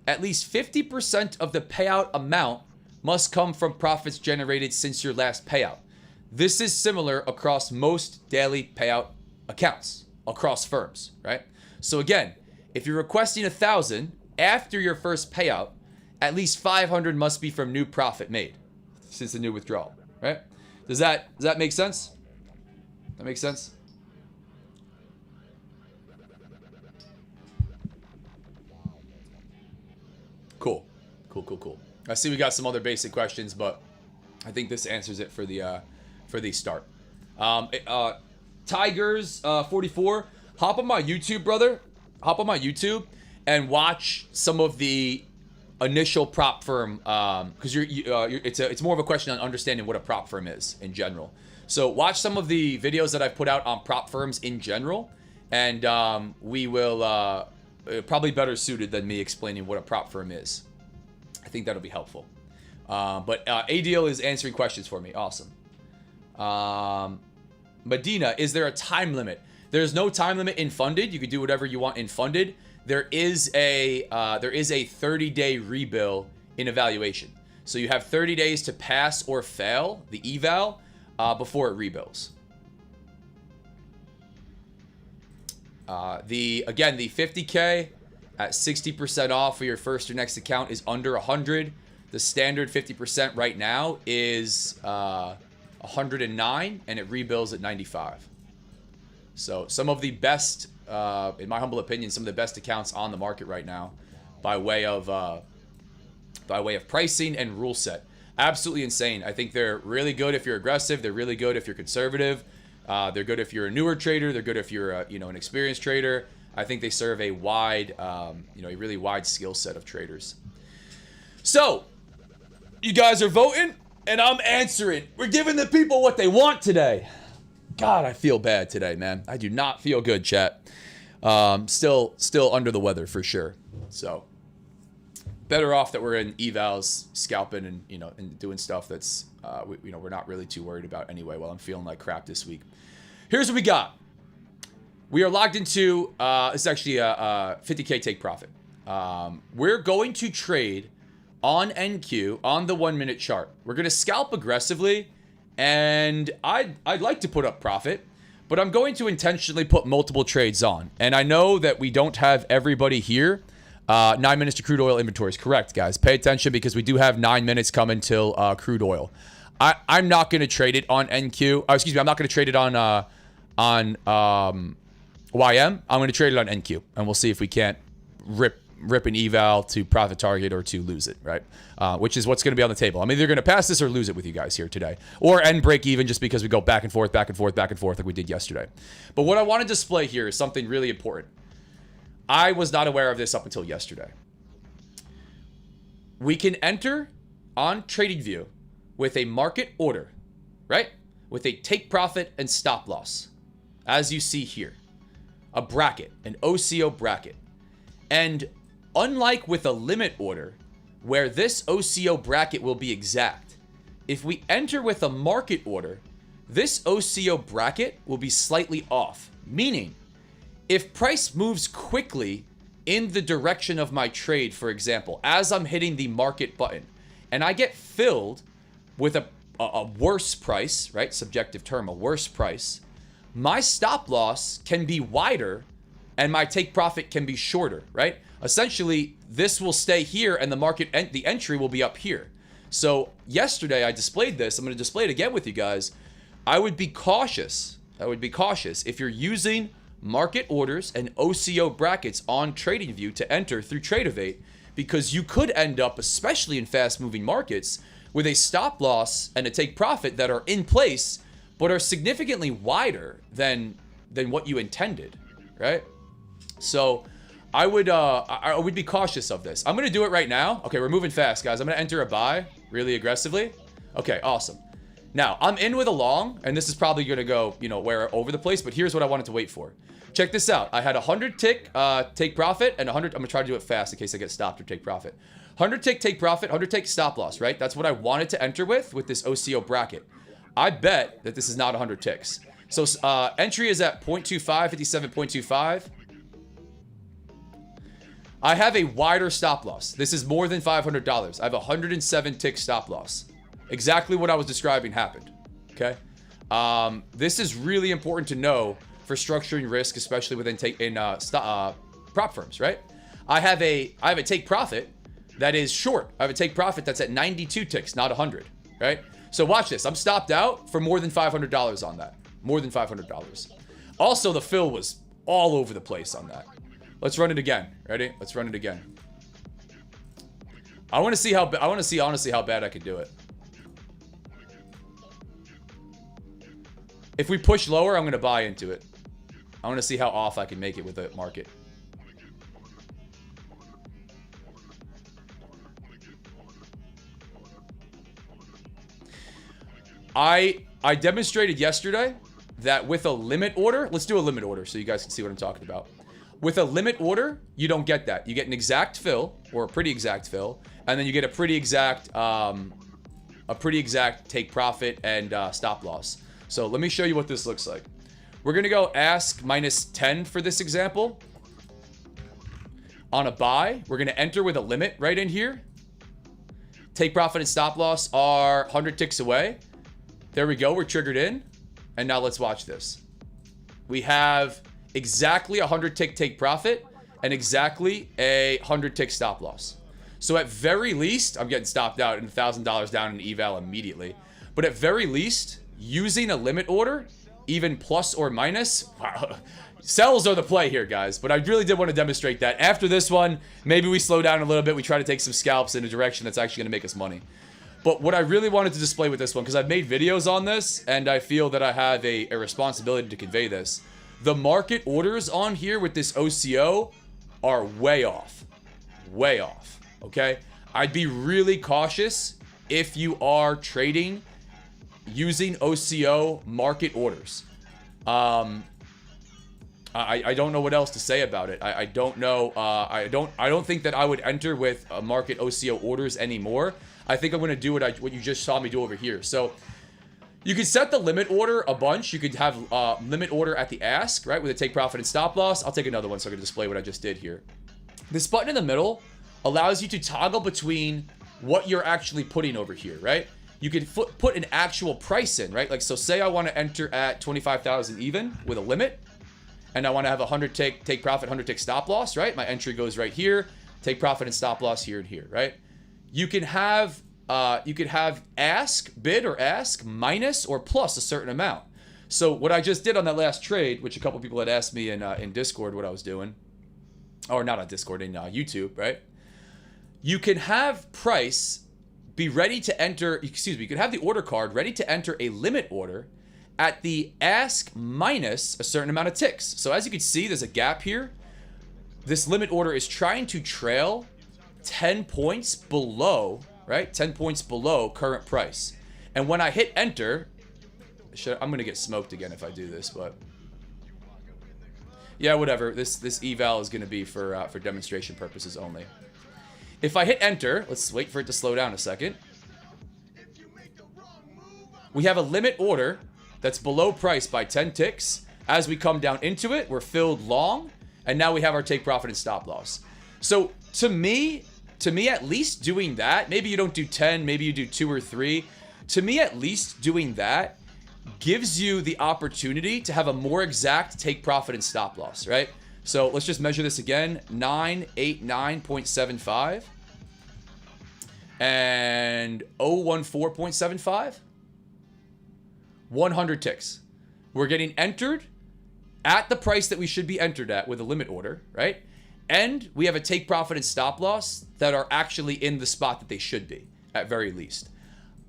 at least 50% of the payout amount must come from profits generated since your last payout. This is similar across most daily payout accounts, across firms, right? So again, if you're requesting 1,000 after your first payout, at least 500 must be from new profit made since the new withdrawal, right? Does that make sense? That makes sense? Cool. I see we got some other basic questions, but I think this answers it for the start. Tigers 44, hop on my YouTube, brother. Hop on my YouTube and watch some of the initial prop firm, because it's more of a question on understanding what a prop firm is in general. So watch some of the videos that I've put out on prop firms in general, and we will probably better suited than me explaining what a prop firm is. I think that'll be helpful. But ADL is answering questions for me. Awesome. Medina, is there a time limit? There's no time limit in funded. You can do whatever you want in funded. There is a 30-day rebill in evaluation. So you have 30 days to pass or fail the eval before it rebills. The 50K at 60% off for your first or next account is under 100. The standard 50% right now is 109, and it rebills at 95. So some of the best, in my humble opinion, some of the best accounts on the market right now, by way of pricing and rule set. Absolutely insane. I think they're really good if you're aggressive. They're really good if you're conservative. They're good if you're a newer trader. They're good if you're an experienced trader. I think they serve a wide, a really wide skill set of traders. So you guys are voting, and I'm answering. We're giving the people what they want today. God, I feel bad today, man. I do not feel good, chat. Still under the weather for sure. So better off that we're in evals, scalping, and and doing stuff that's we're not really too worried about anyway. While I'm feeling like crap this week. Here's what we got. We are logged into it's actually a 50K take profit. We're going to trade on NQ on the 1 minute chart. We're going to scalp aggressively, and I'd like to put up profit, but I'm going to intentionally put multiple trades on. And I know that we don't have everybody here. 9 minutes to crude oil inventories. Correct, guys. Pay attention because we do have 9 minutes coming till crude oil. I'm not going to trade it on NQ. Excuse me. I'm not going to trade it on YM. I'm going to trade it on NQ, and we'll see if we can't rip an eval to profit target or to lose it, right? Which is what's going to be on the table. I'm either going to pass this or lose it with you guys here today, or end break even just because we go back and forth like we did yesterday. But what I want to display here is something really important. I was not aware of this up until yesterday. We can enter on TradingView with a market order, right? With a take profit and stop loss, as you see here. A bracket, an OCO bracket. And unlike with a limit order, where this OCO bracket will be exact, if we enter with a market order, this OCO bracket will be slightly off. Meaning, if price moves quickly in the direction of my trade, for example, as I'm hitting the market button, and I get filled with a worse price, right? Subjective term, a worse price, my stop loss can be wider and my take profit can be shorter, right? Essentially, this will stay here and the entry will be up here. So yesterday I displayed this. I'm going to display it again with you guys. I would be cautious. If you're using market orders and OCO brackets on TradingView to enter through Tradeovate, because you could end up, especially in fast moving markets, with a stop loss and a take profit that are in place but are significantly wider than what you intended, right? So I would be cautious of this. I'm going to do it right now. Okay, we're moving fast, guys. I'm going to enter a buy really aggressively. Okay, awesome. Now, I'm in with a long, and this is probably going to go, where over the place, but here's what I wanted to wait for. Check this out. I had 100 tick take profit and 100. I'm going to try to do it fast in case I get stopped or take profit. 100 tick take profit, 100 tick stop loss, right? That's what I wanted to enter with this OCO bracket. I bet that this is not 100 ticks. So entry is at 0.25, 57.25. I have a wider stop loss. This is more than $500. I have 107 tick stop loss. Exactly what I was describing happened. Okay. This is really important to know for structuring risk, especially within prop firms, right? I have a take profit that is short. I have a take profit that's at 92 ticks, not 100, right? So watch this. I'm stopped out for more than $500 on that. More than $500. Also, the fill was all over the place on that. Let's run it again. Ready? Let's run it again. I want to see honestly how bad I could do it. If we push lower, I'm going to buy into it. I want to see how off I can make it with the market. I demonstrated yesterday that with a limit order, let's do a limit order so you guys can see what I'm talking about. With a limit order, you don't get that. You get an exact fill or a pretty exact fill, and then you get a pretty exact take profit and stop loss. So let me show you what this looks like. We're going to go ask minus 10 for this example. On a buy, we're going to enter with a limit right in here. Take profit and stop loss are 100 ticks away. There we go. We're triggered in. And now let's watch this. We have exactly a 100 tick take profit and exactly a 100 tick stop loss. So at very least, I'm getting stopped out and $1,000 down in eval immediately. But at very least, using a limit order, even plus or minus, wow, sells are the play here, guys. But I really did want to demonstrate that. After this one, maybe we slow down a little bit. We try to take some scalps in a direction that's actually going to make us money. But what I really wanted to display with this one, because I've made videos on this, and I feel that I have a responsibility to convey this. The market orders on here with this OCO are way off. Way off, okay? I'd be really cautious if you are trading using OCO market orders. I don't know what else to say about it. I don't know. I don't think that I would enter with market OCO orders anymore. I think I'm going to do what you just saw me do over here. So you could set the limit order a bunch. You could have limit order at the ask, right, with a take profit and stop loss. I'll take another one so I can display what I just did here. This button in the middle allows you to toggle between what you're actually putting over here, right? You can put an actual price in, right? Like, so say I want to enter at 25,000 even with a limit, and I want to have 100 take profit, 100 take stop loss, right? My entry goes right here, take profit and stop loss here and here, right? You can have ask, bid or ask minus or plus a certain amount. So what I just did on that last trade, which a couple people had asked me in Discord what I was doing, or not on Discord, in YouTube, right? You can have price be ready to enter, excuse me, you can have the order card ready to enter a limit order at the ask minus a certain amount of ticks. So as you can see, there's a gap here. This limit order is trying to trail 10 points below, right? 10 points below current price. And when I hit enter, I'm going to get smoked again if I do this, but yeah, whatever. This eval is going to be for demonstration purposes only. If I hit enter, let's wait for it to slow down a second. We have a limit order that's below price by 10 ticks. As we come down into it, we're filled long, and now we have our take profit and stop loss. So to me at least doing that, maybe you don't do 10, maybe you do 2 or 3. To me, at least doing that gives you the opportunity to have a more exact take profit and stop loss, right? So let's just measure this again. 989.75 and 014.75. 100 ticks. We're getting entered at the price that we should be entered at with a limit order, right? And we have a take profit and stop loss that are actually in the spot that they should be, at very least.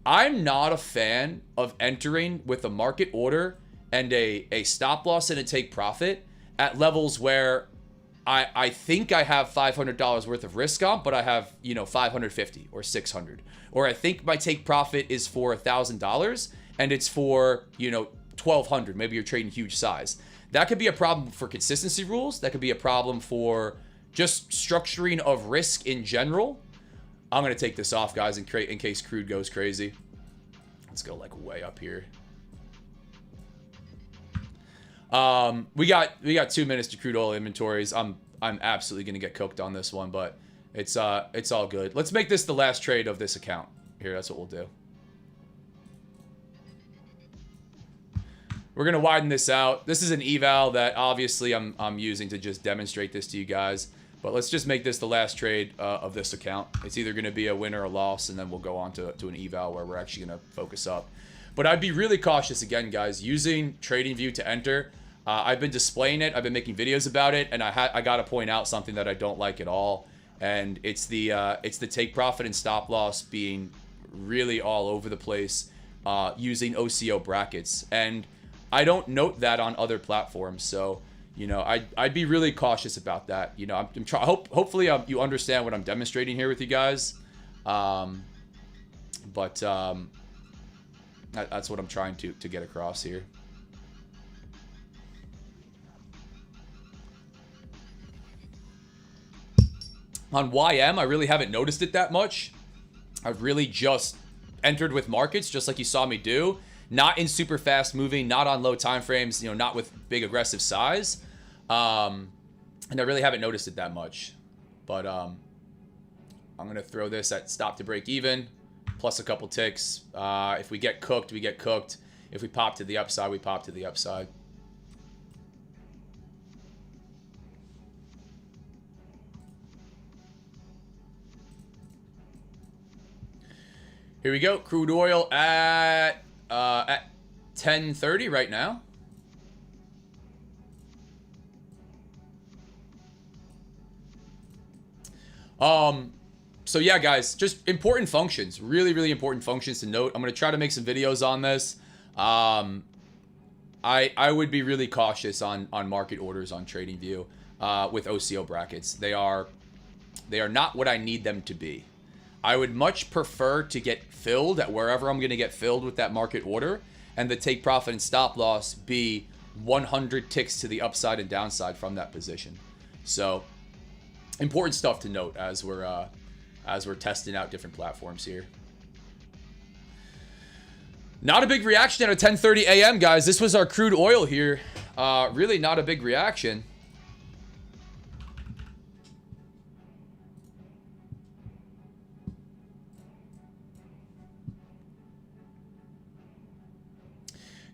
I'm not a fan of entering with a market order and a stop loss and a take profit at levels where I think I have $500 worth of risk on, but I have, you know, 550 or 600. Or I think my take profit is for $1,000 and it's for, you know, 1,200. Maybe you're trading huge size. That could be a problem for consistency rules. That could be a problem for just structuring of risk in general. I'm going to take this off, guys, in case crude goes crazy. Let's go like way up here. We got 2 minutes to crude oil inventories. I'm absolutely going to get cooked on this one, but it's all good. Let's make this the last trade of this account. Here, that's what we'll do. We're going to widen this out. This is an eval that obviously I'm using to just demonstrate this to you guys. But let's just make this the last trade of this account. It's either going to be a win or a loss, and then we'll go on to an eval where we're actually going to focus up. But I'd be really cautious again, guys, using TradingView to enter. I've been displaying it. I've been making videos about it, and I got to point out something that I don't like at all, and it's the take profit and stop loss being really all over the place using OCO brackets, and I don't note that on other platforms. So, you know, I'd be really cautious about that. You know, hopefully you understand what I'm demonstrating here with you guys, that's what I'm trying to get across here. On YM, I really haven't noticed it that much. I've really just entered with markets, just like you saw me do. not in super fast moving, not on low time frames, you know, not with big aggressive size. And I really haven't noticed it that much. But I'm going to throw this at stop to break even, plus a couple ticks. If we get cooked, we get cooked. If we pop to the upside, we pop to the upside. Here we go. Crude oil at 10:30 right now. So yeah, guys, just important functions, really, really important functions to note. I'm going to try to make some videos on this. I would be really cautious on market orders on TradingView with OCO brackets. They are not what I need them to be. I would much prefer to get filled at wherever I'm going to get filled with that market order, and the take profit and stop loss be 100 ticks to the upside and downside from that position. So important stuff to note as we're testing out different platforms here. Not a big reaction at 10:30 a.m. guys. This was our crude oil here. Really not a big reaction.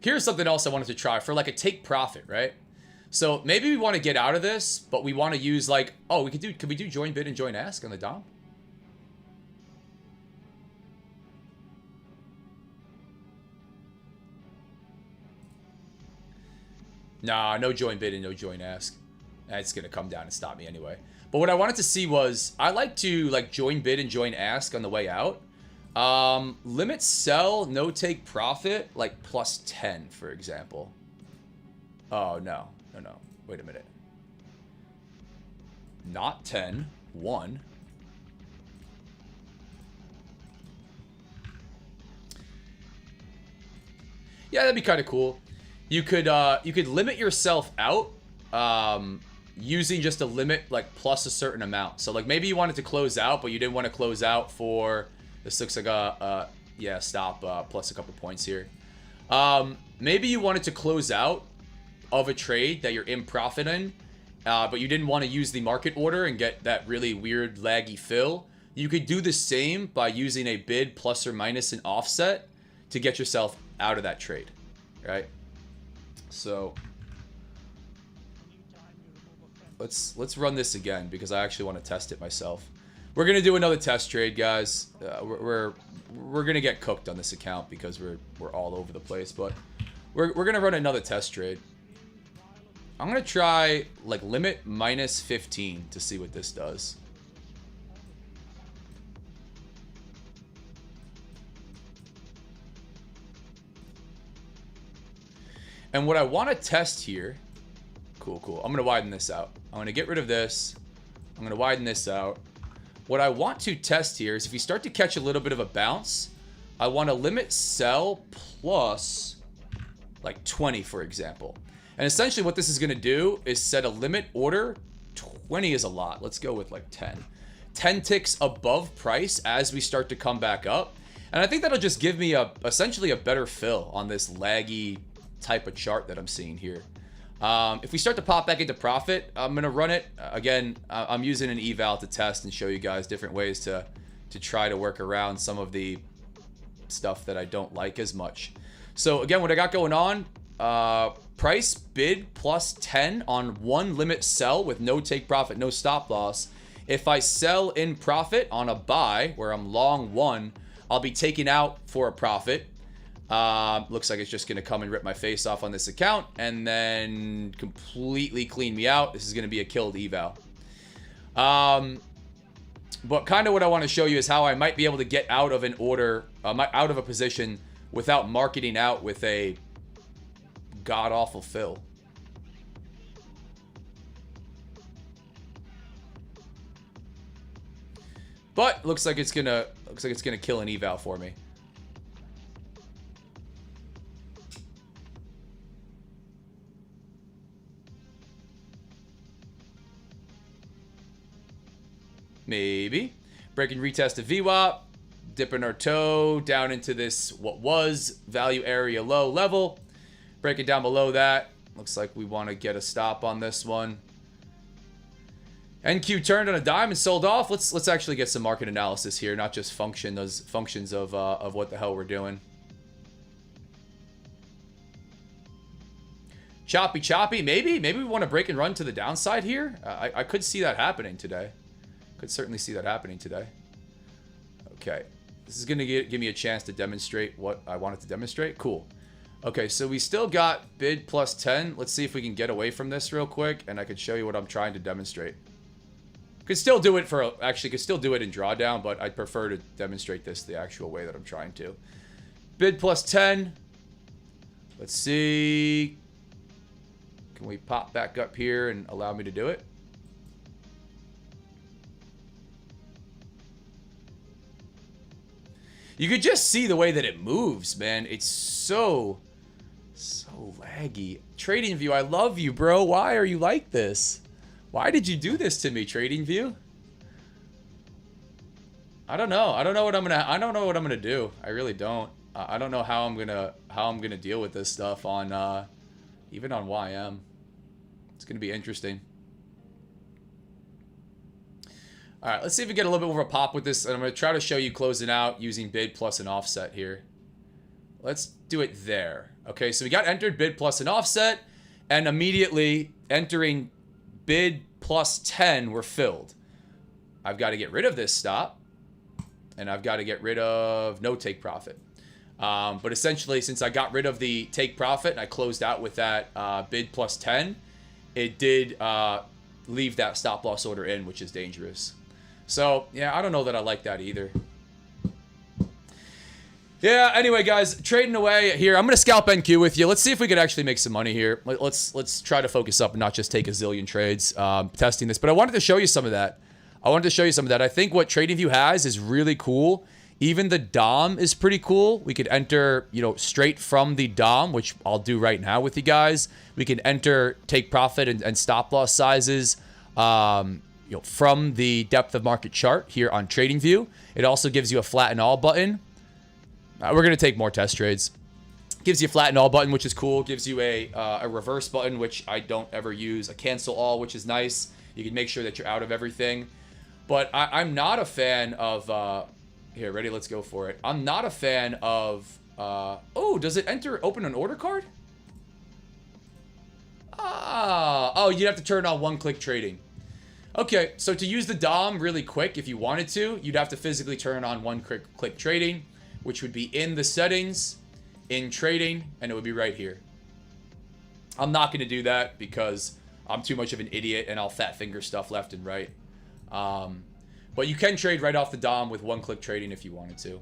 Here's something else I wanted to try for like a take profit, right? So maybe we want to get out of this, but we want to use like, oh, could we do join bid and join ask on the DOM? Nah, no join bid and no join ask. It's going to come down and stop me anyway. But what I wanted to see was, I like to like join bid and join ask on the way out. Limit sell, no take profit, like plus 10, for example. Oh, no. No. Wait a minute. Not 10. 1. Yeah, that'd be kind of cool. You could limit yourself out using just a limit like plus a certain amount. So like maybe you wanted to close out, but you didn't want to close out for, this looks like a yeah, stop plus a couple points here. Maybe you wanted to close out of a trade that you're in profit in, but you didn't want to use the market order and get that really weird laggy fill. You could do the same by using a bid plus or minus an offset to get yourself out of that trade, right? So let's run this again because I actually want to test it myself. We're gonna do another test trade, guys. We're gonna get cooked on this account because we're all over the place, but we're gonna run another test trade. I'm gonna try like limit minus 15 to see what this does. And what I want to test here, cool. I'm gonna widen this out. I'm gonna get rid of this. I'm gonna widen this out. What I want to test here is if we start to catch a little bit of a bounce, I want to limit sell plus like 20, for example. And essentially what this is going to do is set a limit order. 20 is a lot. Let's go with like 10. 10 ticks above price as we start to come back up. And I think that'll just give me essentially a better fill on this laggy type of chart that I'm seeing here. If we start to pop back into profit, I'm going to run it. Again, I'm using an eval to test and show you guys different ways to try to work around some of the stuff that I don't like as much. So again, what I got going on, price bid plus 10 on one limit sell with no take profit, no stop loss. If I sell in profit on a buy where I'm long one, I'll be taking out for a profit. Looks like it's just going to come and rip my face off on this account and then completely clean me out. This is going to be a killed eval. But kind of what I want to show you is how I might be able to get out of an order, out of a position without marketing out with a god-awful fill. But looks like it's gonna kill an eval for me. Maybe. Break and retest a VWAP. dipping our toe down into this, what was value area low level. Break it down below that. Looks like we want to get a stop on this one. NQ turned on a dime and sold off. Let's actually get some market analysis here, not just functions of what the hell we're doing. Choppy. Maybe we want to break and run to the downside here. I could see that happening today. Could certainly see that happening today. Okay, this is gonna give me a chance to demonstrate what I wanted to demonstrate. Cool. Okay, so we still got bid plus 10. Let's see if we can get away from this real quick, and I could show you what I'm trying to demonstrate. Could still do it for, actually could still do it in drawdown, but I'd prefer to demonstrate this the actual way that I'm trying to. Bid plus 10. Let's see. Can we pop back up here and allow me to do it? You could just see the way that it moves, man. It's so laggy. TradingView, I love you, bro. Why are you like this? Why did you do this to me, TradingView? I don't know. I don't know what I'm gonna do. I really don't. I don't know how I'm gonna deal with this stuff on even on YM. It's gonna be interesting. All right, let's see if we get a little bit more of a pop with this, and I'm gonna try to show you closing out using bid plus an offset here. Let's do it there. Okay, so we got entered bid plus an offset, and immediately entering bid plus 10 were filled. I've got to get rid of this stop, and I've got to get rid of no take profit. But essentially, since I got rid of the take profit and I closed out with that bid plus 10, it did leave that stop loss order in, which is dangerous. So yeah, I don't know that I like that either. Yeah, anyway, guys, trading away here. I'm going to scalp NQ with you. Let's see if we could actually make some money here. Let's try to focus up and not just take a zillion trades testing this. But I wanted to show you some of that. I think what TradingView has is really cool. Even the DOM is pretty cool. We could enter, straight from the DOM, which I'll do right now with you guys. We can enter take profit and stop loss sizes from the depth of market chart here on TradingView. It also gives you a flatten all button. We're going to take more test trades. Gives you a flatten all button, which is cool. Gives you a reverse button, which I don't ever use. A cancel all, which is nice. You can make sure that you're out of everything. But I'm not a fan of... here, ready? Let's go for it. I'm not a fan of... oh, does it open an order card? Oh, you'd have to turn on one-click trading. Okay, so to use the DOM really quick, if you wanted to, you'd have to physically turn on one-click trading, which would be in the settings, in trading, and it would be right here. I'm not going to do that because I'm too much of an idiot and I'll fat finger stuff left and right. But you can trade right off the DOM with one-click trading if you wanted to.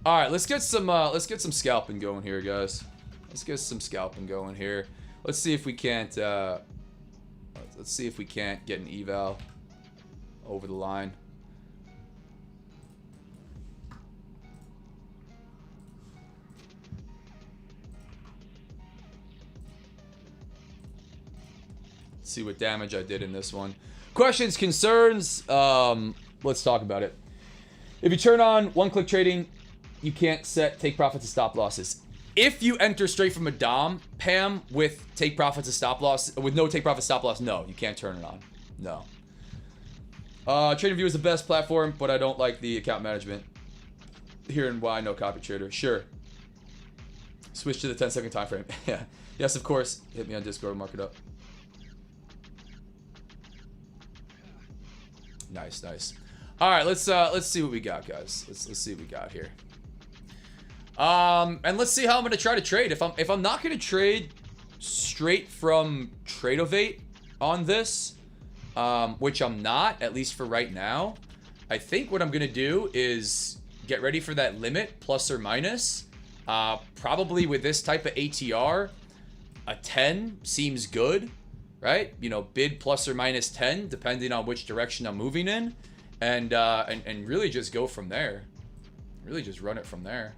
All right, let's get some scalping going here, guys. Let's get some scalping going here. Let's see if we can't get an eval over the line. Let's see what damage I did in this one. Questions, concerns, let's talk about it. If you turn on one-click trading, you can't set take profits and stop losses. If you enter straight from a DOM, Pam, with take profits and stop loss, with no take profit stop loss, no, you can't turn it on. No. TradingView is the best platform, but I don't like the account management. Here and why no copy trader. Sure. Switch to the 10-second time frame. Yeah. Yes, of course. Hit me on Discord, mark it up. Nice, nice. All right, let's see what we got, guys. Let's see what we got here. And let's see how I'm gonna try to trade. If I'm not gonna trade straight from Tradeovate on this, which I'm not, at least for right now, I think what I'm gonna do is get ready for that limit, plus or minus. Probably with this type of ATR, a 10 seems good, right? You know, bid plus or minus 10, depending on which direction I'm moving in, and really just go from there. Really just run it from there.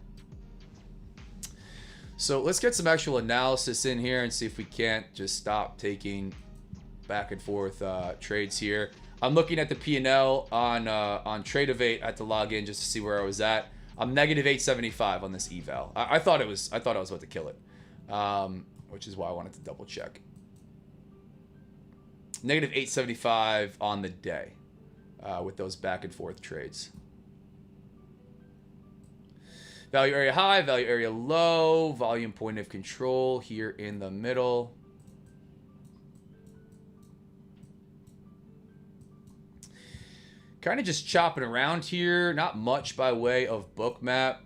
So let's get some actual analysis in here and see if we can't just stop taking back and forth trades here. I'm looking at the P&L on Tradeovate. I had to log in just to see where I was at. I'm negative 875 on this eval. I thought I was about to kill it, which is why I wanted to double check. Negative 875 on the day with those back and forth trades. Value area high, value area low, volume point of control here in the middle. Kind of just chopping around here. Not much by way of book map.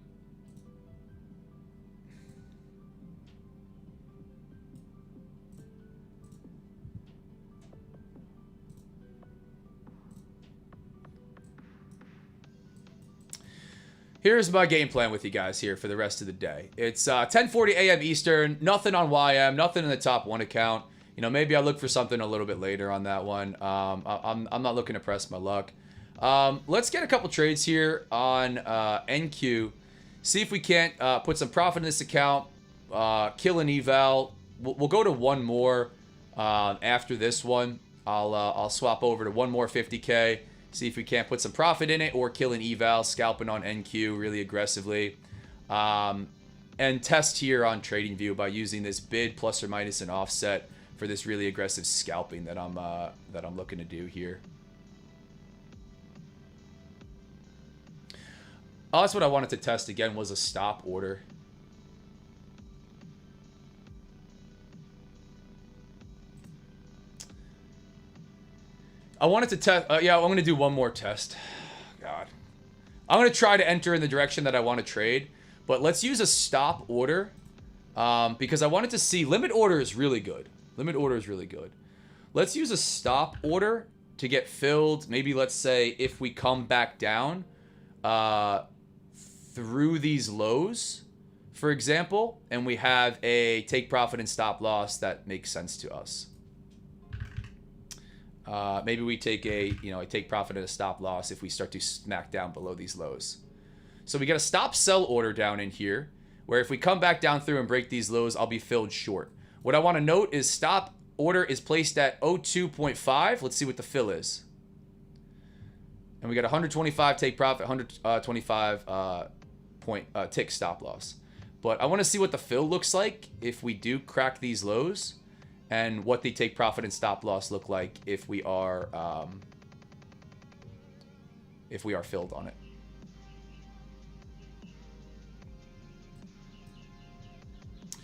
Here's my game plan with you guys here for the rest of the day. It's 10:40 a.m. Eastern. Nothing on YM. Nothing in the top one account. You know, maybe I look for something a little bit later on that one. I'm not looking to press my luck. Let's get a couple trades here on NQ. See if we can't put some profit in this account. Kill an eval. We'll go to one more after this one. I'll swap over to one more 50K. See if we can't put some profit in it or kill an eval, scalping on NQ really aggressively. And test here on TradingView by using this bid plus or minus an offset for this really aggressive scalping that I'm looking to do here. Oh, that's what I wanted to test again, was a stop order. I wanted to test. Yeah, I'm going to do one more test. God. I'm going to try to enter in the direction that I want to trade. But let's use a stop order. Because I wanted to see. Limit order is really good. Limit order is really good. Let's use a stop order to get filled. Maybe let's say if we come back down through these lows, for example, and we have a take profit and stop loss that makes sense to us. Maybe we take a take profit and a stop loss if we start to smack down below these lows. So we got a stop sell order down in here, where if we come back down through and break these lows, I'll be filled short. What I want to note is stop order is placed at 02.5. Let's see what the fill is. And we got 125 take profit, 125 tick stop loss. But I want to see what the fill looks like if we do crack these lows, and what the take profit and stop loss look like if we are filled on it.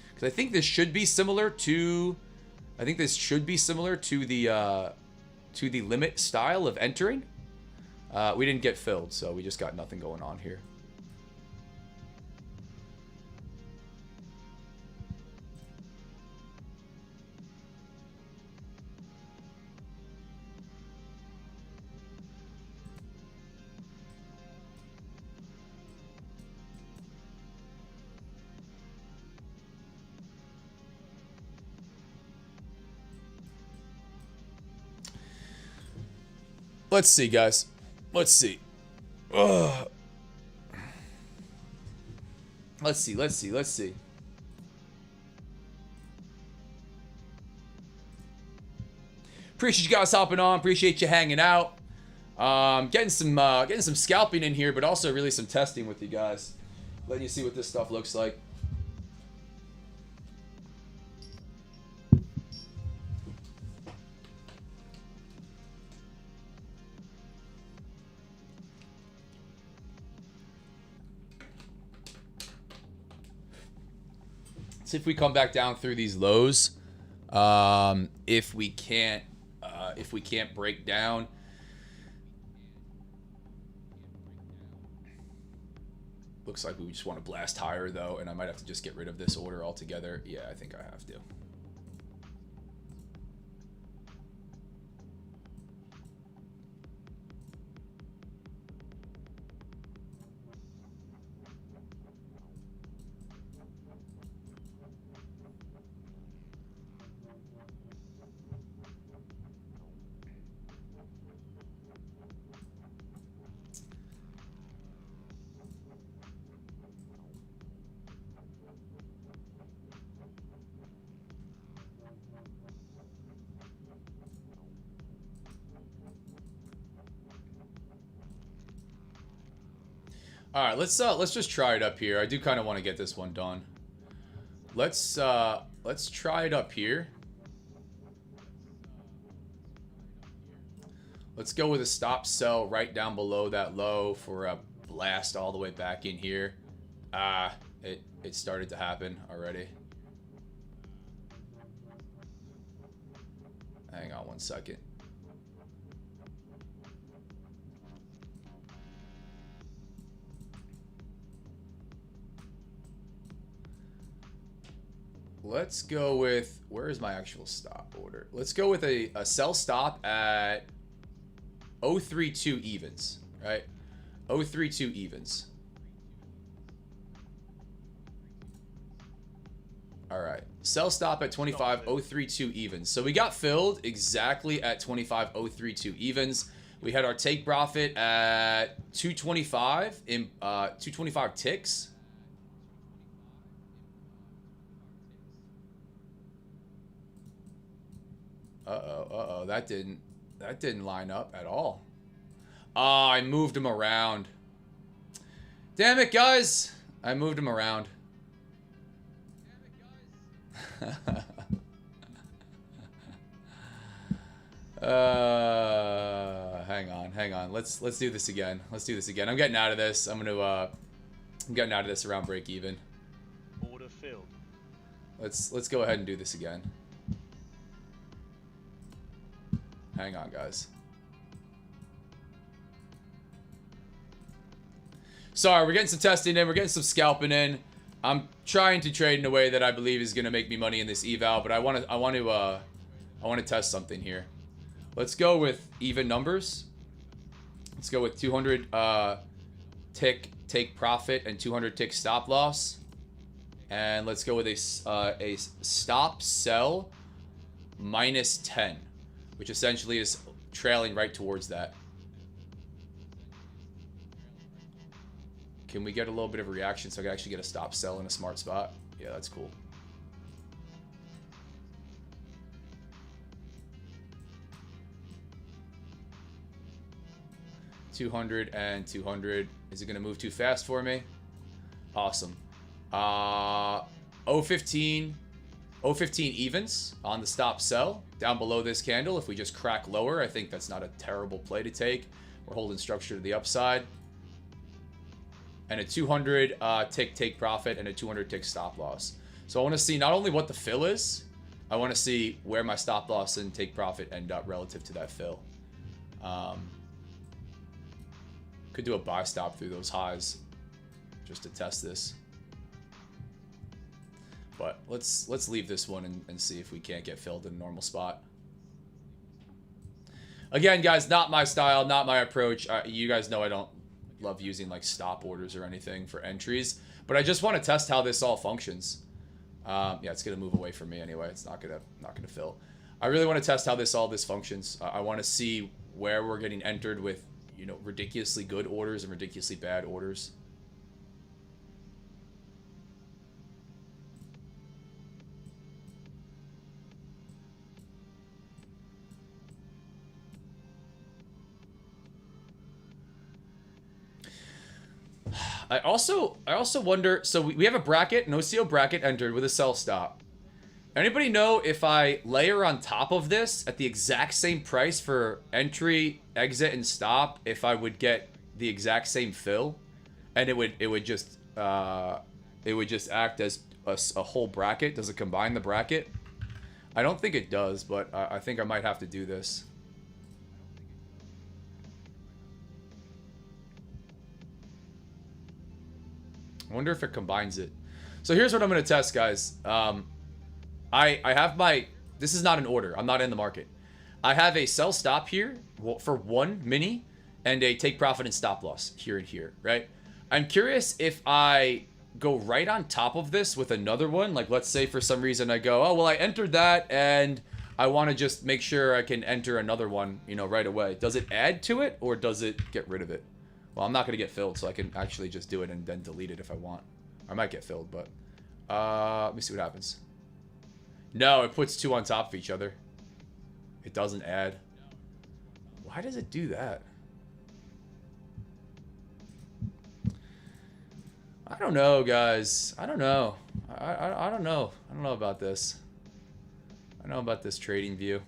Because I think this should be similar to, the limit style of entering. We didn't get filled, so we just got nothing going on here. Let's see, guys. Let's see. Ugh. Let's see. Appreciate you guys hopping on. Appreciate you hanging out. Getting some scalping in here, but also really some testing with you guys. Letting you see what this stuff looks like. See if we come back down through these lows. If we can't break down. Looks like we just want to blast higher though, and I might have to just get rid of this order altogether. Yeah, I think I have to. All right, let's just try it up here. I do kind of want to get this one done. Let's try it up here. Let's go with a stop sell right down below that low for a blast all the way back in here. It started to happen already. Hang on one second. Let's go with, where is my actual stop order? Let's go with a sell stop at 032 evens, right? 032 evens. All right, sell stop at 25.032 evens. So we got filled exactly at 25.032 evens. We had our take profit at 225 in 225 ticks. Uh-oh, that didn't line up at all. Ah, I moved him around. Damn it, guys. I moved him around. Hang on. Let's do this again. Let's do this again. I'm getting out of this. I'm getting out of this around break even. Order filled. Let's go ahead and do this again. Hang on, guys. Sorry, we're getting some testing in. We're getting some scalping in. I'm trying to trade in a way that I believe is going to make me money in this eval, but I want to test something here. Let's go with even numbers. Let's go with 200 tick take profit and 200 tick stop loss, and let's go with a stop sell minus 10, which essentially is trailing right towards that. Can we get a little bit of a reaction so I can actually get a stop sell in a smart spot? Yeah, that's cool. $200 and $200. Is it going to move too fast for me? Awesome. 0.15 evens on the stop sell down below this candle. If we just crack lower, I think that's not a terrible play to take. We're holding structure to the upside. And a 200 tick take profit and a 200 tick stop loss. So I want to see not only what the fill is, I want to see where my stop loss and take profit end up relative to that fill. Could do a buy stop through those highs just to test this. But let's leave this one and see if we can't get filled in a normal spot. Again, guys, not my style, not my approach. You guys know I don't love using like stop orders or anything for entries, but I just want to test how this all functions. Yeah, it's gonna move away from me anyway. It's not gonna fill. I really want to test how this functions. I want to see where we're getting entered with, you know, ridiculously good orders and ridiculously bad orders. I also wonder, so we have a bracket, an OCO bracket entered with a sell stop. Anybody know if I layer on top of this at the exact same price for entry, exit, and stop, if I would get the exact same fill, and it would just act as a whole bracket? Does it combine the bracket? I don't think it does, but I think I might have to do this. I wonder if it combines it. So here's what I'm going to test, guys. I have my... This is not an order. I'm not in the market. I have a sell stop here for one mini and a take profit and stop loss here and here, right? I'm curious if I go right on top of this with another one. Like, let's say for some reason I go, oh, well, I entered that and I want to just make sure I can enter another one, you know, right away. Does it add to it or does it get rid of it? Well, I'm not going to get filled, so I can actually just do it and then delete it if I want. I might get filled, but... let me see what happens. No, it puts two on top of each other. It doesn't add. Why does it do that? I don't know, guys. I don't know. I don't know. I don't know about this. I don't know about this trading view.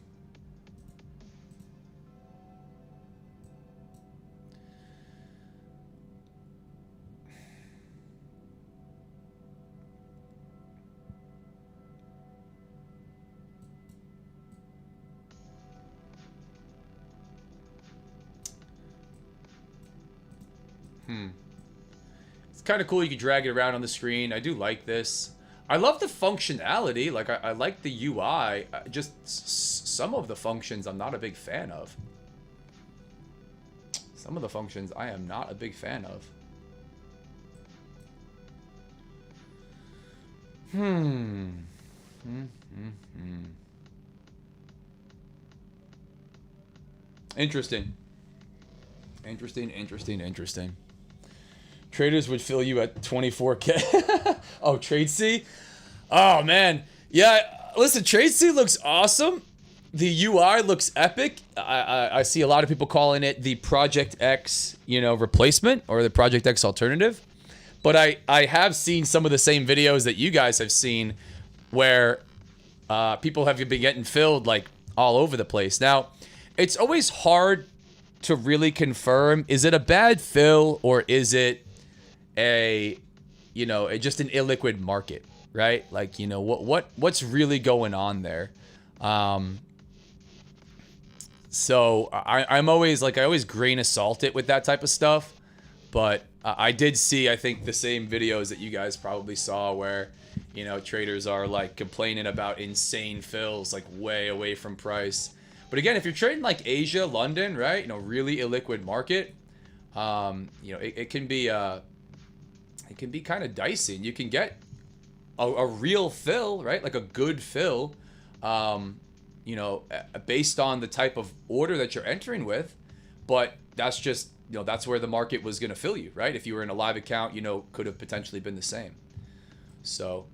It's kind of cool. You can drag it around on the screen. I do like this. I love the functionality. Like, I like the UI. Some of the functions I'm not a big fan of. Some of the functions I am not a big fan of. Interesting. Interesting. Traders would fill you at 24K. Oh, TradeC? Oh, man. Yeah, listen, TradeC looks awesome. The UI looks epic. I see a lot of people calling it the Project X, replacement or the Project X alternative. But I have seen some of the same videos that you guys have seen where people have been getting filled like all over the place. Now, it's always hard to really confirm, is it a bad fill or is it just an illiquid market, right? Like, what's really going on there? So I'm always I always grain of salt it with that type of stuff. But I did see, I think, the same videos that you guys probably saw where, traders are like complaining about insane fills, like way away from price. But again, if you're trading like Asia, London, right? Really illiquid market, it can be kind of dicey. And you can get a real fill, right? Like a good fill, based on the type of order that you're entering with. But that's just, that's where the market was going to fill you, right? If you were in a live account, could have potentially been the same. So,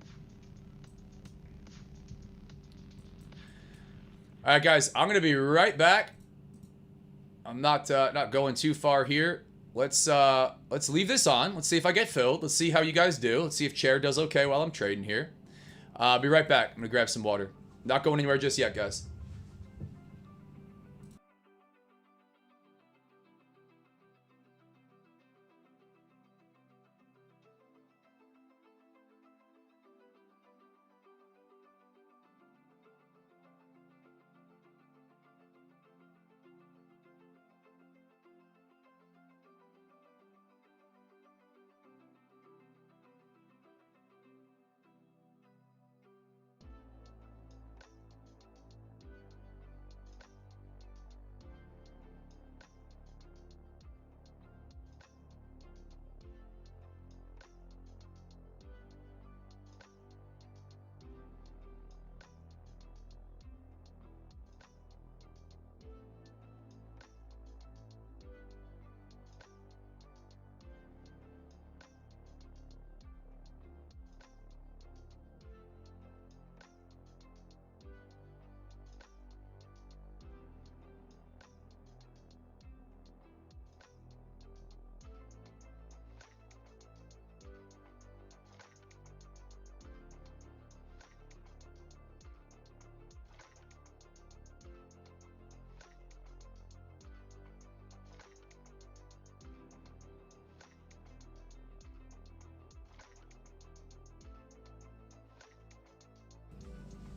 all right, guys, I'm going to be right back. I'm not going too far here. Let's leave this on. Let's see if I get filled. Let's see how you guys do. Let's see if Chair does okay while I'm trading here. I'll be right back. I'm going to grab some water. Not going anywhere just yet, guys.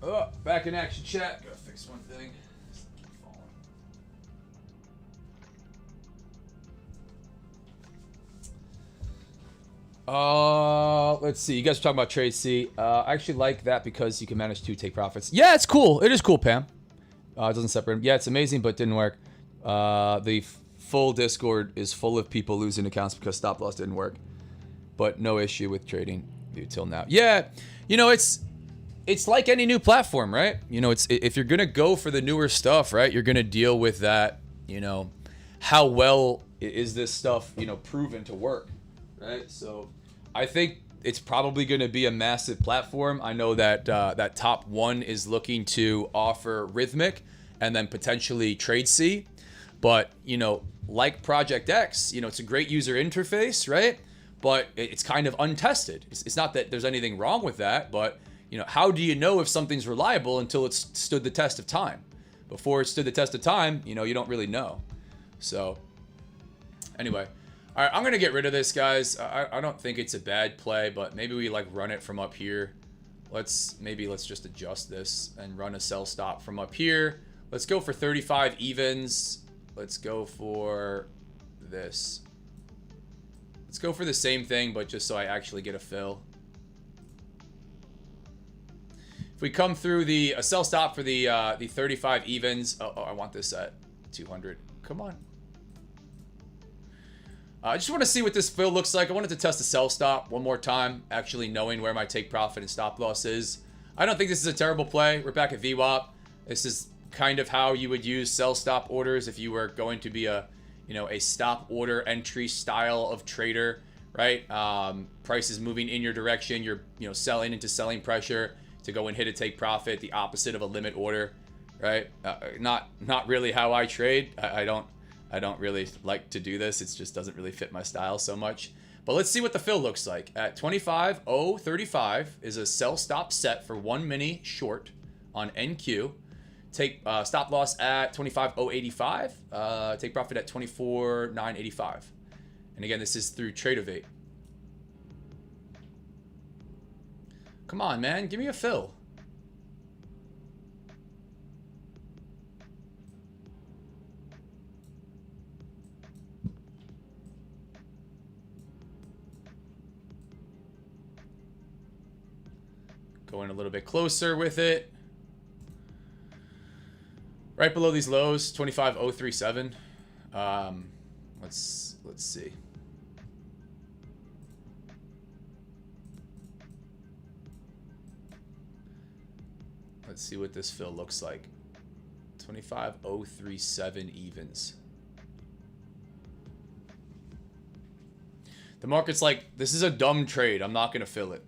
Oh, back in action, chat. Gotta fix one thing. Keep falling. Let's see. You guys are talking about TradeC. I actually like that because you can manage to take profits. Yeah, it's cool. It is cool, Pam. It doesn't separate them. Yeah, it's amazing, but it didn't work. The full Discord is full of people losing accounts because stop loss didn't work. But no issue with trading till now. Yeah, it's like any new platform, right? If you're gonna go for the newer stuff, right, you're gonna deal with that. How well is this stuff, proven to work, right? So, I think it's probably gonna be a massive platform. I know that that top one is looking to offer Rhythmic and then potentially TradeC, but like Project X, it's a great user interface, right? but it's kind of untested. It's not that there's anything wrong with that, but you know, how do you know if something's reliable until it's stood the test of time? Before it stood the test of time, you know, you don't really know. So anyway, all right, I'm gonna get rid of this, guys. I don't think it's a bad play, but maybe we like run it from up here. Let's just adjust this and run a sell stop from up here. Let's go for 35 evens. Let's go for this. Let's go for the same thing, but just so I actually get a fill. If we come through a sell stop for the 35 evens. Oh, I want this at 200. Come on. I just want to see what this fill looks like. I wanted to test the sell stop one more time, actually knowing where my take profit and stop loss is. I don't think this is a terrible play. We're back at VWAP. This is kind of how you would use sell stop orders if you were going to be a, you know, a stop order entry style of trader, right? Price is moving in your direction. You're, you know, selling into selling pressure to go and hit a take profit, the opposite of a limit order, right? Not really how I trade. I don't really like to do this. It just doesn't really fit my style so much. But let's see what the fill looks like. At 25.035 is a sell stop set for 1 mini short on NQ. Take stop loss at 25.085. Take profit at 24.985. And again, this is through Tradeovate. Come on, man. Give me a fill. Going a little bit closer with it. Right below these lows, 25.037. Let's see. Let's see what this fill looks like. 25.037 evens. The market's like, this is a dumb trade. I'm not gonna fill it.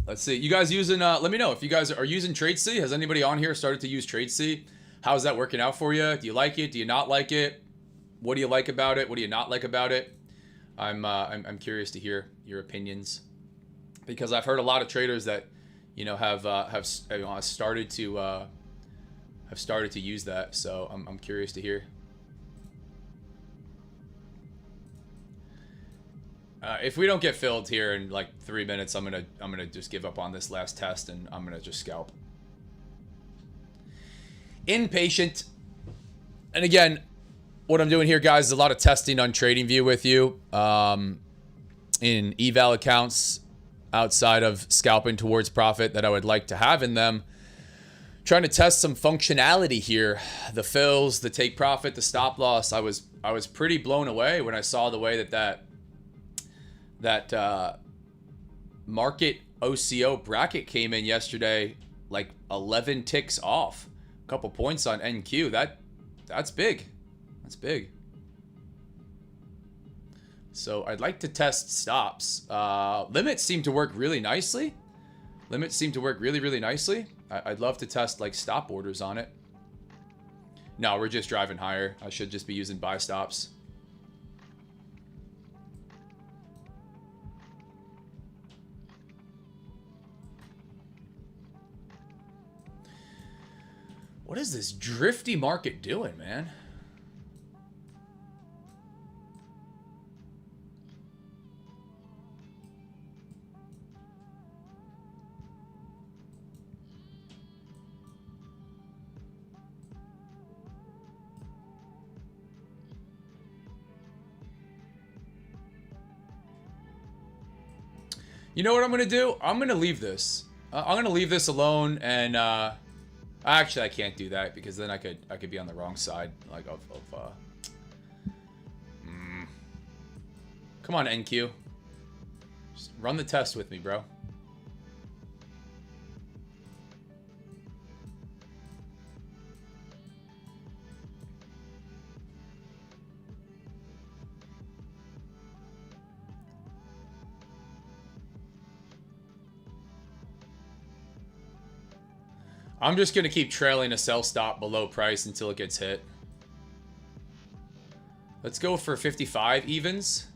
Let's see. You guys using, let me know if you guys are using TradeC. Has anybody on here started to use TradeC? How's that working out for you? Do you like it? Do you not like it? What do you like about it? What do you not like about it? I'm curious to hear your opinions, because I've heard a lot of traders that, you know, have started to use that. So I'm curious to hear. If we don't get filled here in like 3 minutes, I'm gonna just give up on this last test and I'm gonna just scalp. Impatient. And again, what I'm doing here, guys, is a lot of testing on TradingView with you in eval accounts outside of scalping towards profit that I would like to have in them. Trying to test some functionality here, the fills, the take profit, the stop loss. I was pretty blown away when I saw the way that market OCO bracket came in yesterday, like 11 ticks off, a couple points on NQ. That's big. That's big. So I'd like to test stops. Limits seem to work really nicely. Limits seem to work really, really nicely. I'd love to test like stop orders on it. No, we're just driving higher. I should just be using buy stops. What is this drifty market doing, man? You know what I'm going to do? I'm going to leave this. I'm going to leave this alone, and actually I can't do that because then I could be on the wrong side like of Come on, NQ. Just run the test with me, bro. I'm just going to keep trailing a sell stop below price until it gets hit. Let's go for 55 evens.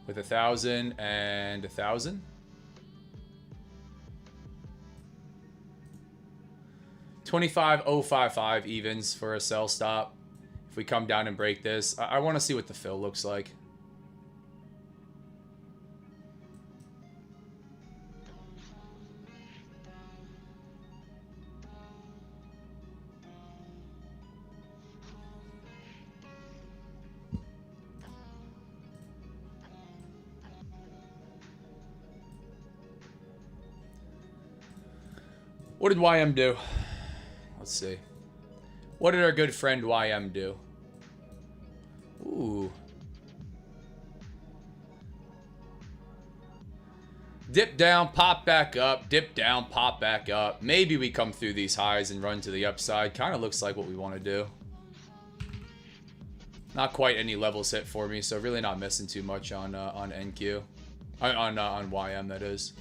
With 1,000 and 1,000. 25,055 evens for a sell stop. If we come down and break this, I want to see what the fill looks like. What did YM do? Let's see. What did our good friend YM do? Ooh. Dip down, pop back up. Dip down, pop back up. Maybe we come through these highs and run to the upside. Kind of looks like what we want to do. Not quite any levels hit for me, so really not missing too much on NQ. On YM, that is.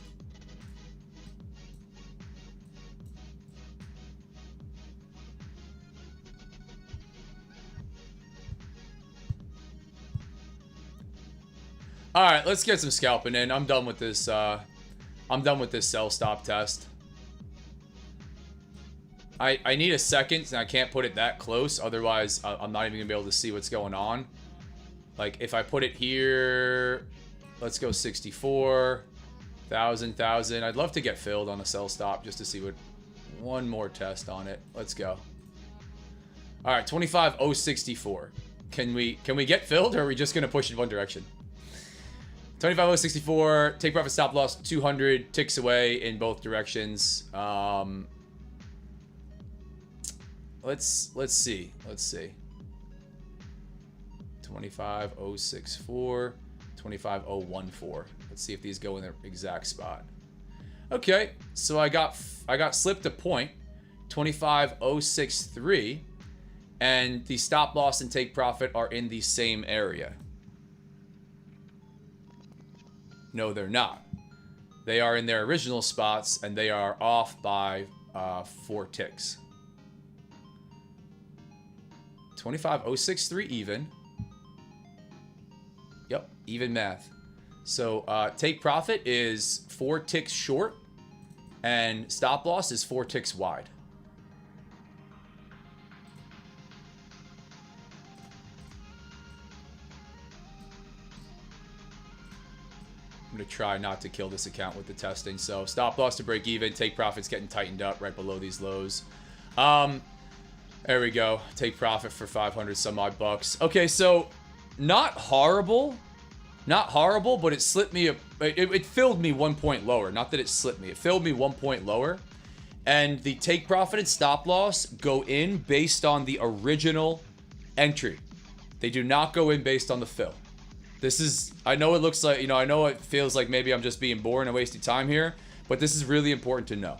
All right, let's get some scalping in. I'm done with this. I'm done with this sell stop test. I need a second, and I can't put it that close. Otherwise, I'm not even gonna be able to see what's going on. Like if I put it here, let's go 64, 1,000. I'd love to get filled on a sell stop just to see what. One more test on it. Let's go. All right, 25,064. Can we get filled, or are we just gonna push in one direction? 25,064, take profit stop loss 200, ticks away in both directions. Let's see. 25,064, 25,014. Let's see if these go in their exact spot. Okay, so I got slipped a point, 25,063, and the stop loss and take profit are in the same area. No, they're not. They are in their original spots, and they are off by 4 ticks. 25,063 even. Yep, even math. So take profit is 4 ticks short, and stop loss is 4 ticks wide. I'm going to try not to kill this account with the testing. So stop loss to break even. Take profit's getting tightened up right below these lows. There we go. Take profit for 500 some odd bucks. Okay, so not horrible. Not horrible, but it slipped me. It filled me 1 point lower. Not that it slipped me. It filled me 1 point lower. And the take profit and stop loss go in based on the original entry. They do not go in based on the fill. This is, I know it looks like, I know it feels like maybe I'm just being boring and wasting time here, but this is really important to know.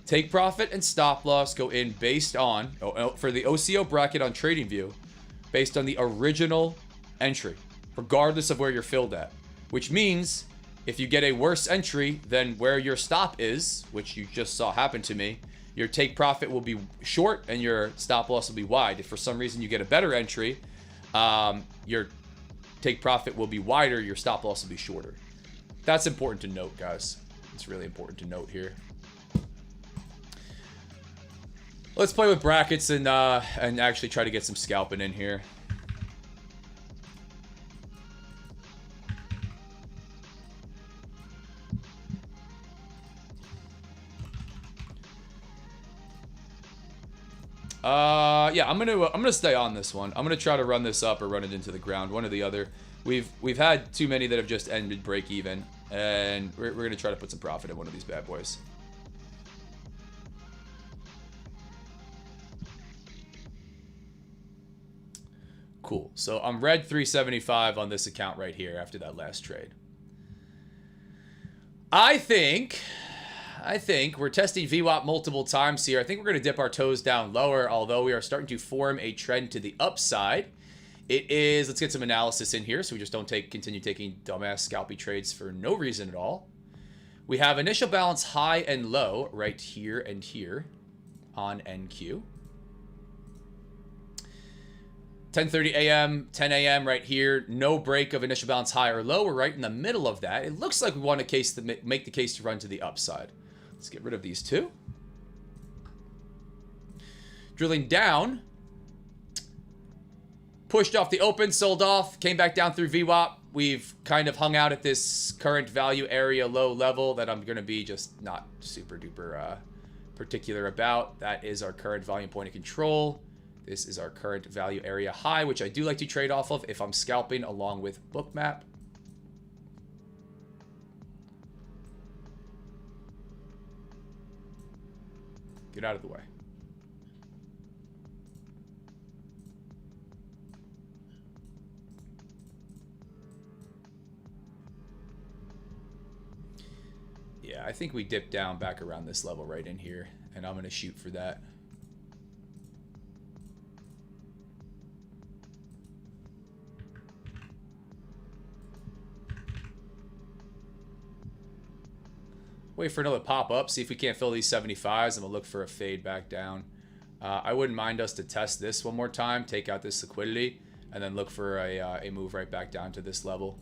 Take profit and stop loss go in based on, for the OCO bracket on TradingView, based on the original entry, regardless of where you're filled at. Which means, if you get a worse entry than where your stop is, which you just saw happen to me, your take profit will be short and your stop loss will be wide. If for some reason you get a better entry, your take profit will be wider, your stop loss will be shorter. That's important to note, guys. It's really important to note here. Let's play with brackets and actually try to get some scalping in here. Yeah, I'm gonna stay on this one. I'm gonna try to run this up or run it into the ground, one or the other. We've had too many that have just ended break even, and we're gonna try to put some profit in one of these bad boys. Cool. So I'm red 375 on this account right here after that last trade. I think we're testing VWAP multiple times here. I think we're going to dip our toes down lower, although we are starting to form a trend to the upside. It is, let's get some analysis in here so we just don't continue taking dumbass scalpy trades for no reason at all. We have initial balance high and low right here and here on NQ. 10:30 a.m., 10 a.m. right here. No break of initial balance high or low. We're right in the middle of that. It looks like we want to make the case to run to the upside. Let's get rid of these two. Drilling down. Pushed off the open, sold off, came back down through VWAP. We've kind of hung out at this current value area low level that I'm going to be just not super duper particular about. That is our current volume point of control. This is our current value area high, which I do like to trade off of if I'm scalping along with Bookmap. Get out of the way. Yeah, I think we dip down back around this level right in here, and I'm going to shoot for that. Wait for another pop-up, see if we can't fill these 75s, and we'll look for a fade back down. I wouldn't mind us to test this one more time, take out this liquidity, and then look for a move right back down to this level.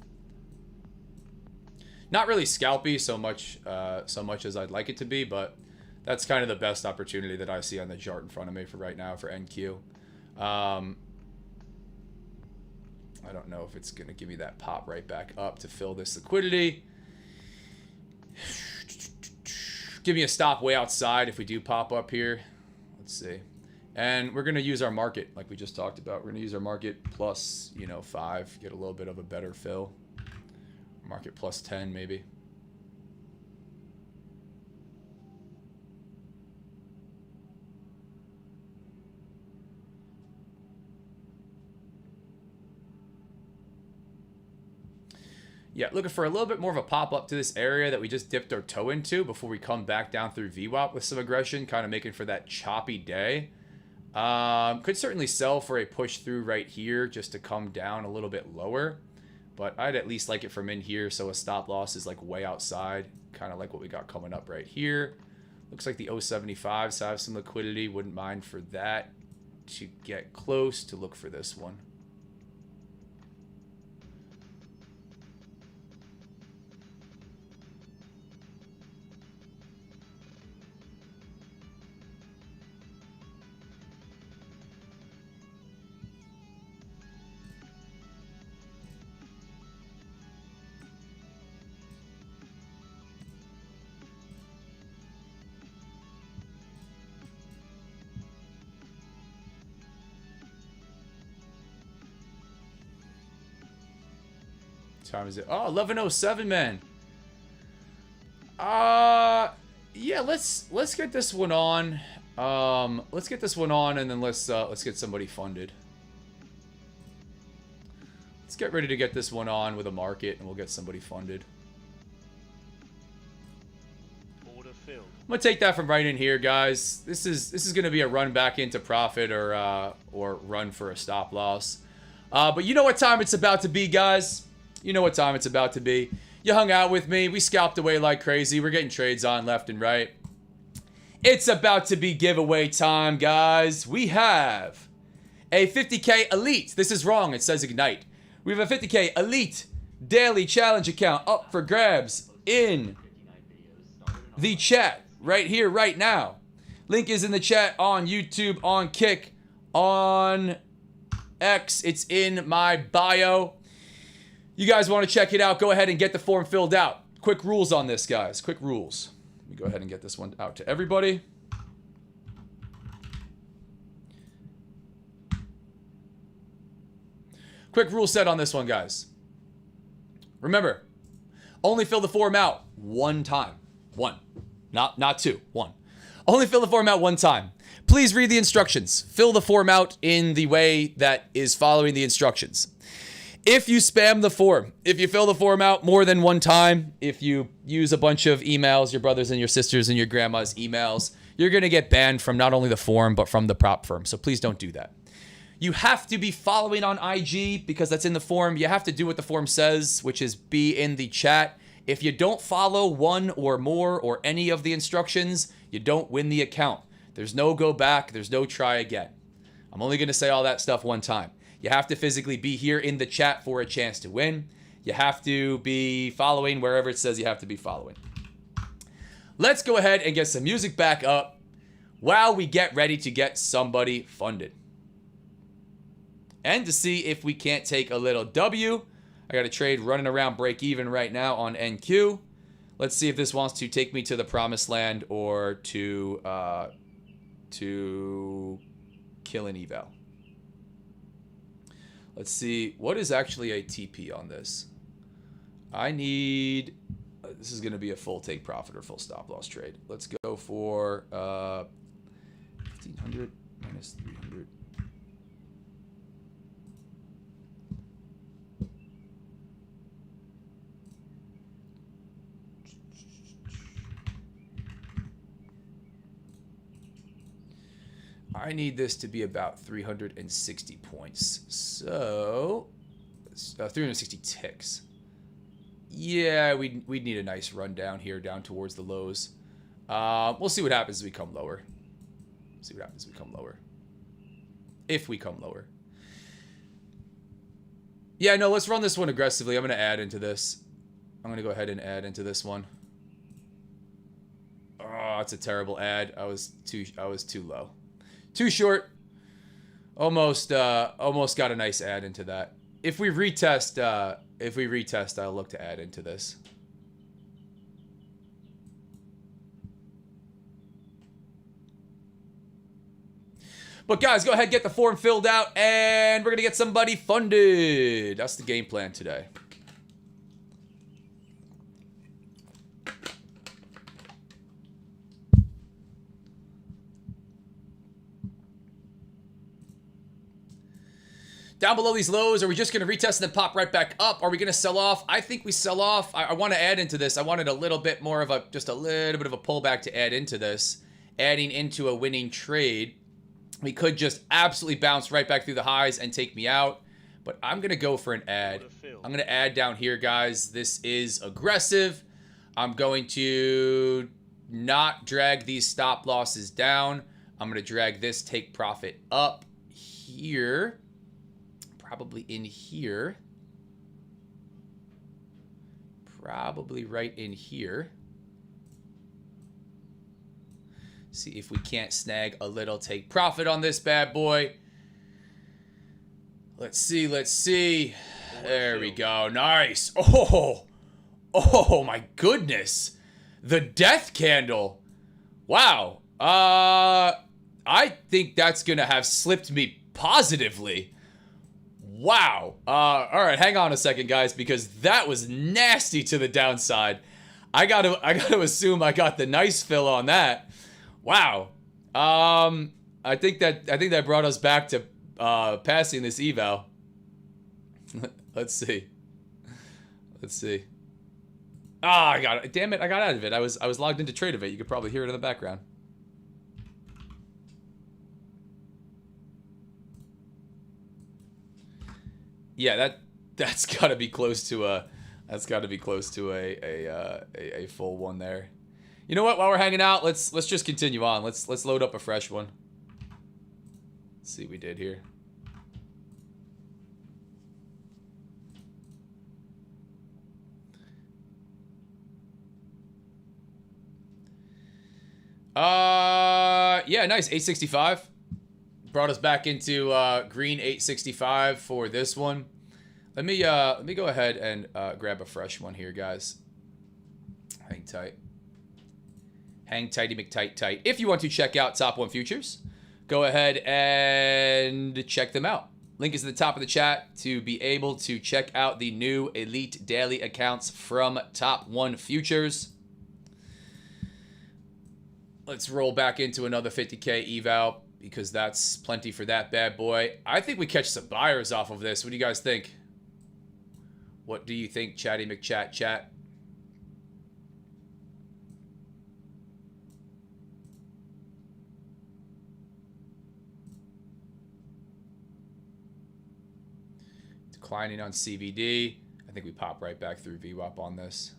Not really scalpy so much as I'd like it to be, but that's kind of the best opportunity that I see on the chart in front of me for right now for NQ. I don't know if it's going to give me that pop right back up to fill this liquidity. Give me a stop way outside if we do pop up here. Let's see. And we're going to use our market like we just talked about. We're going to use our market plus, 5, get a little bit of a better fill. Market plus 10 maybe. Yeah, looking for a little bit more of a pop up to this area that we just dipped our toe into before we come back down through VWAP with some aggression, kind of making for that choppy day. Could certainly sell for a push through right here just to come down a little bit lower. But I'd at least like it from in here, so a stop loss is like way outside, kind of like what we got coming up right here. Looks like the 075s have some liquidity. Wouldn't mind for that to get close to look for this one. Time is it? Oh, 11:07, man. Yeah, let's get this one on. Let's get this one on, and then let's get somebody funded. Let's get ready to get this one on with a market, and we'll get somebody funded. Order filled. I'm gonna take that from right in here, guys. This is gonna be a run back into profit or run for a stop loss. But you know what time it's about to be, guys. You know what time it's about to be. You hung out with me. We scalped away like crazy. We're getting trades on left and right. It's about to be giveaway time, guys. We have a 50K Elite. This is wrong. It says Ignite. We have a 50K Elite Daily Challenge account up for grabs in the chat right here, right now. Link is in the chat on YouTube, on Kick, on X. It's in my bio. You guys want to check it out, go ahead and get the form filled out. Quick rules on this, guys. Quick rules. Let me go ahead and get this one out to everybody. Quick rule set on this one, guys. Remember, only fill the form out one time. One. Not two. One. Only fill the form out one time. Please read the instructions. Fill the form out in the way that is following the instructions. If you spam the form, if you fill the form out more than one time, if you use a bunch of emails, your brothers and your sisters and your grandma's emails, you're going to get banned from not only the form, but from the prop firm. So please don't do that. You have to be following on IG because that's in the form. You have to do what the form says, which is be in the chat. If you don't follow one or more or any of the instructions, you don't win the account. There's no go back. There's no try again. I'm only going to say all that stuff one time. You have to physically be here in the chat for a chance to win. You have to be following wherever it says you have to be following. Let's go ahead and get some music back up while we get ready to get somebody funded. And to see if we can't take a little W. I got a trade running around break even right now on NQ. Let's see if this wants to take me to the promised land or to kill an eval. Let's see. What is actually a TP on this? I need... this is going to be a full take profit or full stop loss trade. Let's go for 1,500 minus 300. I need this to be about 360 points. So, 360 ticks. Yeah, we'd need a nice run down here, down towards the lows. We'll see what happens as we come lower. See what happens as we come lower. If we come lower. Yeah, no, let's run this one aggressively. I'm going to add into this. I'm going to go ahead and add into this one. Oh, it's a terrible add. I was too low. Too short. Almost got a nice add into that. If we retest, I'll look to add into this. But guys, go ahead, get the form filled out, and we're gonna get somebody funded. That's the game plan today. Down below these lows, are we just going to retest and then pop right back up? Are we going to sell off? I think we sell off. I want to add into this. I wanted a little bit more of just a little bit of a pullback to add into this. Adding into a winning trade. We could just absolutely bounce right back through the highs and take me out. But I'm going to go for an add. I'm going to add down here, guys. This is aggressive. I'm going to not drag these stop losses down. I'm going to drag this take profit up here. Probably in here. Probably right in here. See if we can't snag a little take profit on this bad boy. Let's see, let's see. There we go. Nice. Oh my goodness. The death candle. Wow. I think that's gonna have slipped me positively. Wow. All right, hang on a second, guys, because that was nasty to the downside. I gotta assume I got the nice fill on that. Wow. I think that brought us back to passing this eval. Let's see. Let's see. Ah, I got it. Damn it! I got out of it. I was logged into Trade of It. You could probably hear it in the background. Yeah, that's got to be close to a full one there. You know what? While we're hanging out, let's just continue on. Let's load up a fresh one. Let's see what we did here. Yeah, nice 865. Brought us back into green 865 for this one. Let me go ahead and grab a fresh one here, guys. Hang tight. Hang tighty McTight tight. If you want to check out Top 1 Futures, go ahead and check them out. Link is at the top of the chat to be able to check out the new Elite Daily accounts from Top 1 Futures. Let's roll back into another 50K eval, because that's plenty for that bad boy. I think we catch some buyers off of this. What do you guys think? What do you think, Chatty McChat chat? Declining on CVD. I think we pop right back through VWAP on this.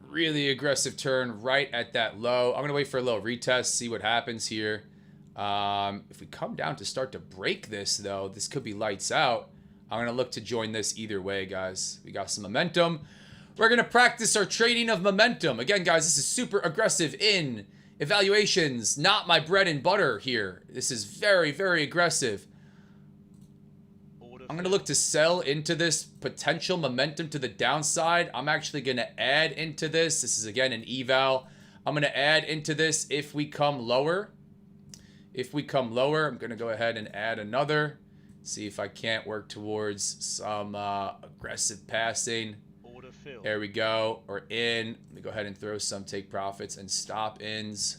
really aggressive turn right at that low. I'm going to wait for a little retest, see what happens here. If we come down to start to break this, though, this could be lights out. I'm going to look to join this either way, guys. We got some momentum. We're going to practice our trading of momentum. Again, guys, this is super aggressive in evaluations. Not my bread and butter here. This is very, very aggressive. I'm going to look to sell into this potential momentum to the downside. I'm actually going to add into this. This is, again, an eval. I'm going to add into this if we come lower. If we come lower, I'm going to go ahead and add another. See if I can't work towards some aggressive passing. There we go. Or in. Let me go ahead and throw some take profits and stop ins.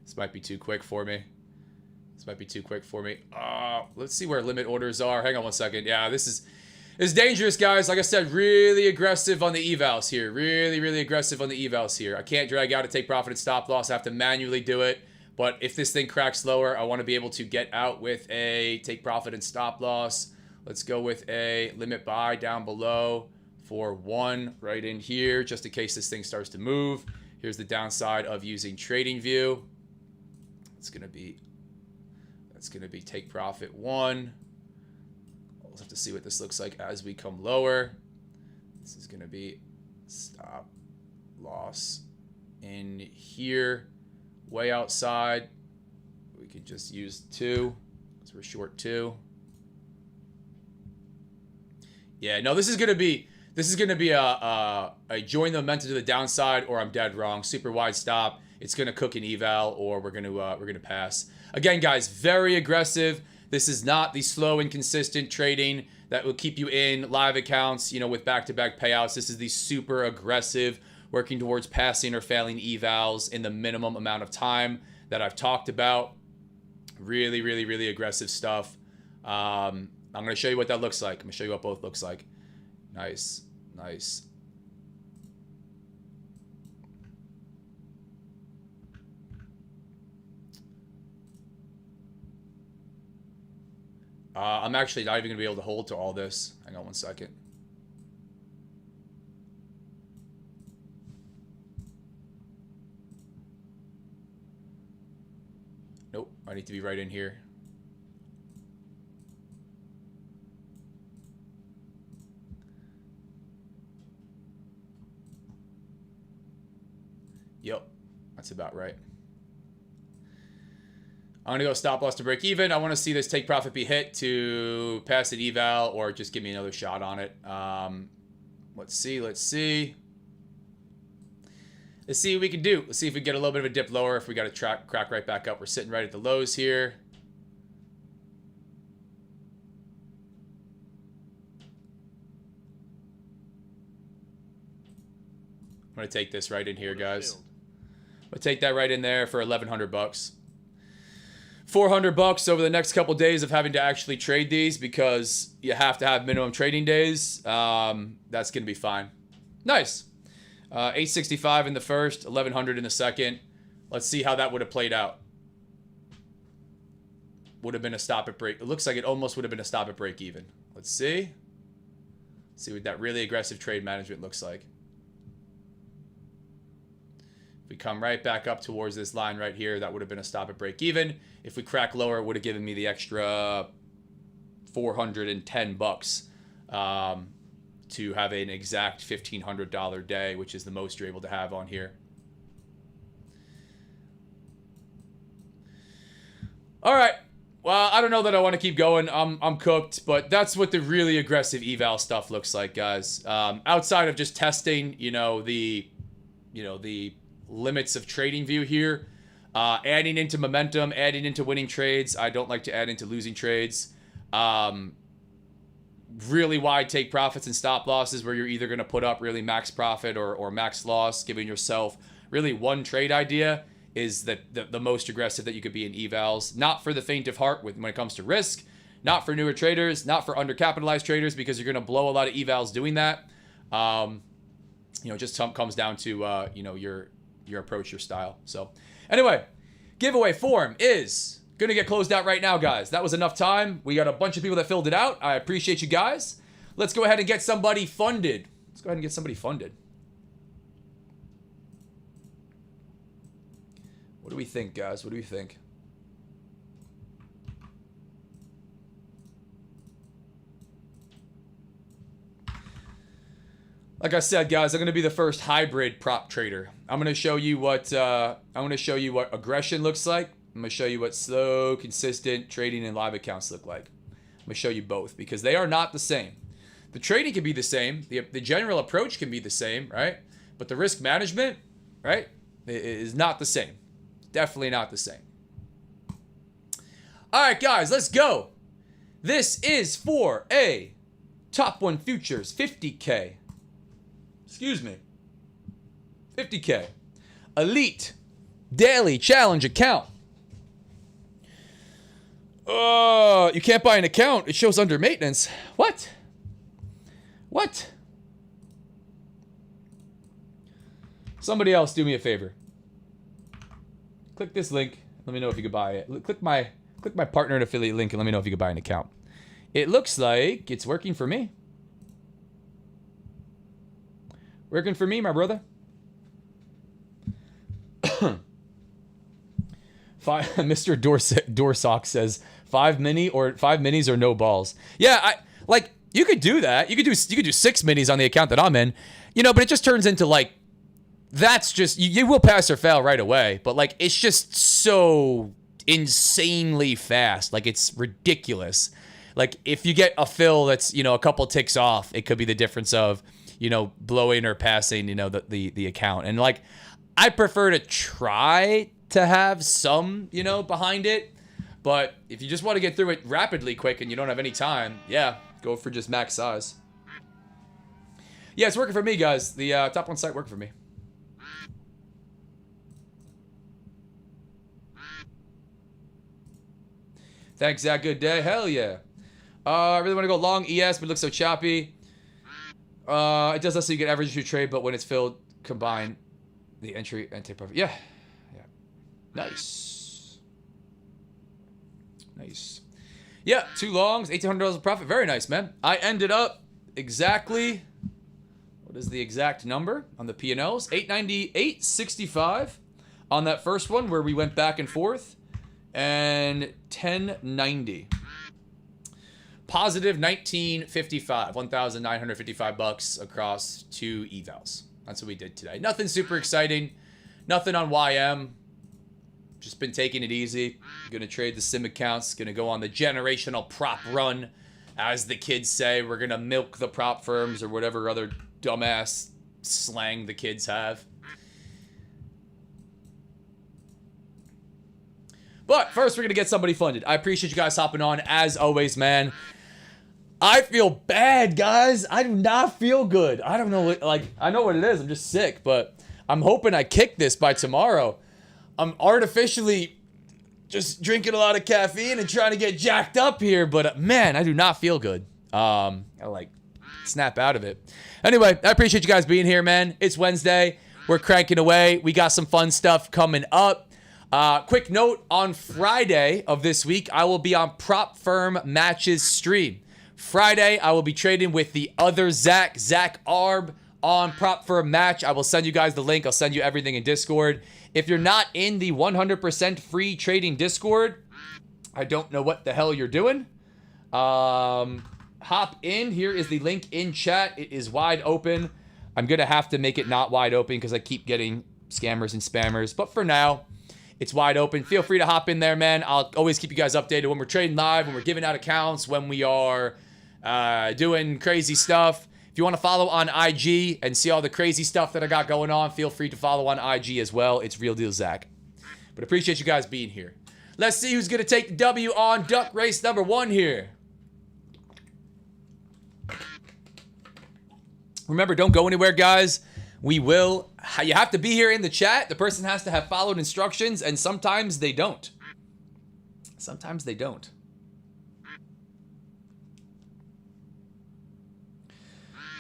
This might be too quick for me. Let's see where limit orders are. Hang on one second. Yeah, this is dangerous, guys. Like I said, really aggressive on the evals here. Really, really aggressive on the evals here. I can't drag out a take profit and stop loss. I have to manually do it. But if this thing cracks lower, I want to be able to get out with a take profit and stop loss. Let's go with a limit buy down below for 1 right in here, just in case this thing starts to move. Here's the downside of using TradingView. That's gonna be take profit 1. We'll have to see what this looks like as we come lower. This is gonna be stop loss in here. Way outside, we could just use 2 because we're short 2. Yeah, no, this is gonna be a join the momentum to the downside, or I'm dead wrong. Super wide stop. It's gonna cook an eval, or we're gonna pass. Again, guys, very aggressive. This is not the slow and consistent trading that will keep you in live accounts, you know, with back-to-back payouts. This is the super aggressive, working towards passing or failing evals in the minimum amount of time that I've talked about. Really, really, really aggressive stuff. I'm going to show you what that looks like. I'm going to show you what both looks like. Nice, nice. I'm actually not even going to be able to hold to all this. Hang on one second. Nope, I need to be right in here. Yep, that's about right. I'm going to go stop loss to break even. I want to see this take profit be hit to pass an eval or just give me another shot on it. Let's see. Let's see what we can do. Let's see if we get a little bit of a dip lower. If we got to crack right back up. We're sitting right at the lows here. I'm going to take this right in here, guys. I'll take that right in there for 1,100 bucks. 400 bucks over the next couple days of having to actually trade these because you have to have minimum trading days. That's going to be fine. Nice. 865 in the first, 1,100 in the second. Let's see how that would have played out. Would have been a stop at break. It looks like it almost would have been a stop at break even. Let's see. See what that really aggressive trade management looks like. If we come right back up towards this line right here, that would have been a stop at break even. If we crack lower, it would have given me the extra 410 bucks to have an exact $1,500 day, which is the most you're able to have on here. All right. Well, I don't know that I want to keep going. I'm cooked, but that's what the really aggressive eval stuff looks like, guys. Outside of just testing, the limits of TradingView here, adding into momentum, adding into winning trades. I don't like to add into losing trades. Really wide take profits and stop losses where you're either going to put up really max profit or max loss, giving yourself really one trade idea is the most aggressive that you could be in evals. Not for the faint of heart when it comes to risk, not for newer traders, not for undercapitalized traders, because you're going to blow a lot of evals doing that. Just comes down to your approach, your style. So anyway, giveaway form is Gonna get closed out right now, guys. That was enough time. We got a bunch of people that filled it out. I appreciate you guys. Let's go ahead and get somebody funded. Let's go ahead and get somebody funded. What do we think, guys? What do we think? Like I said, guys, I'm gonna be the first hybrid prop trader. I'm gonna show you what aggression looks like. I'm gonna show you what slow, consistent trading and live accounts look like. I'm gonna show you both because they are not the same. The trading can be the same. The general approach can be the same, right? But the risk management, right, is not the same. Definitely not the same. All right, guys, let's go. This is for a Top 1 Futures 50K. Excuse me. 50K. Elite Daily Challenge account. You can't buy an account. It shows under maintenance. What? What? Somebody else do me a favor. Click this link. Let me know if you could buy it. Click my partner and affiliate link and let me know if you could buy an account. It looks like it's working for me. Working for me, my brother. Mr. Dorsock says 5 minis or no balls. Yeah, you could do that. You could do 6 minis on the account that I'm in. You know, but it just turns into like that's just you will pass or fail right away, but like it's just so insanely fast. Like it's ridiculous. Like if you get a fill that's, you know, a couple ticks off, it could be the difference of, you know, blowing or passing, you know, the account. And like I prefer to try to have some, you know, behind it. But if you just want to get through it rapidly quick and you don't have any time, yeah, go for just max size. Yeah, it's working for me, guys. The Top 1 site working for me. Thanks, Zach. Good day. Hell yeah. I really want to go long ES, but it looks so choppy. It does that so you get average your trade, but when it's filled, combine the entry and take profit. Yeah. Yeah. Nice. Nice. Yeah, 2 longs, $1,800 of profit. Very nice, man. I ended up exactly, what is the exact number on the P&Ls? 898.65 on that first one where we went back and forth. And 1090. Positive 1955, $1,955 across 2 evals. That's what we did today. Nothing super exciting. Nothing on YM. Just been taking it easy. Gonna trade the sim accounts. Gonna go on the generational prop run. As the kids say, we're gonna milk the prop firms or whatever other dumbass slang the kids have. But first, we're going to get somebody funded. I appreciate you guys hopping on, as always, man. I feel bad, guys. I do not feel good. I don't know what, I know what it is. I'm just sick, but I'm hoping I kick this by tomorrow. I'm artificially just drinking a lot of caffeine and trying to get jacked up here, but man, I do not feel good. I snap out of it. Anyway, I appreciate you guys being here, man. It's Wednesday. We're cranking away. We got some fun stuff coming up. Quick note, on Friday of this week, I will be on Prop Firm Matches stream. Friday, I will be trading with the other Zach Arb on Prop Firm Match. I will send you guys the link. I'll send you everything in Discord. If you're not in the 100% free trading Discord, I don't know what the hell you're doing. Hop in. Here is the link in chat. It is wide open. I'm going to have to make it not wide open because I keep getting scammers and spammers. But for now, it's wide open. Feel free to hop in there, man. I'll always keep you guys updated when we're trading live, when we're giving out accounts, when we are doing crazy stuff. If you want to follow on IG and see all the crazy stuff that I got going on, feel free to follow on IG as well. It's Real Deal Zach. But appreciate you guys being here. Let's see who's going to take the W on duck race number 1 here. Remember, don't go anywhere, guys. You have to be here in the chat. The person has to have followed instructions, and sometimes they don't. Sometimes they don't.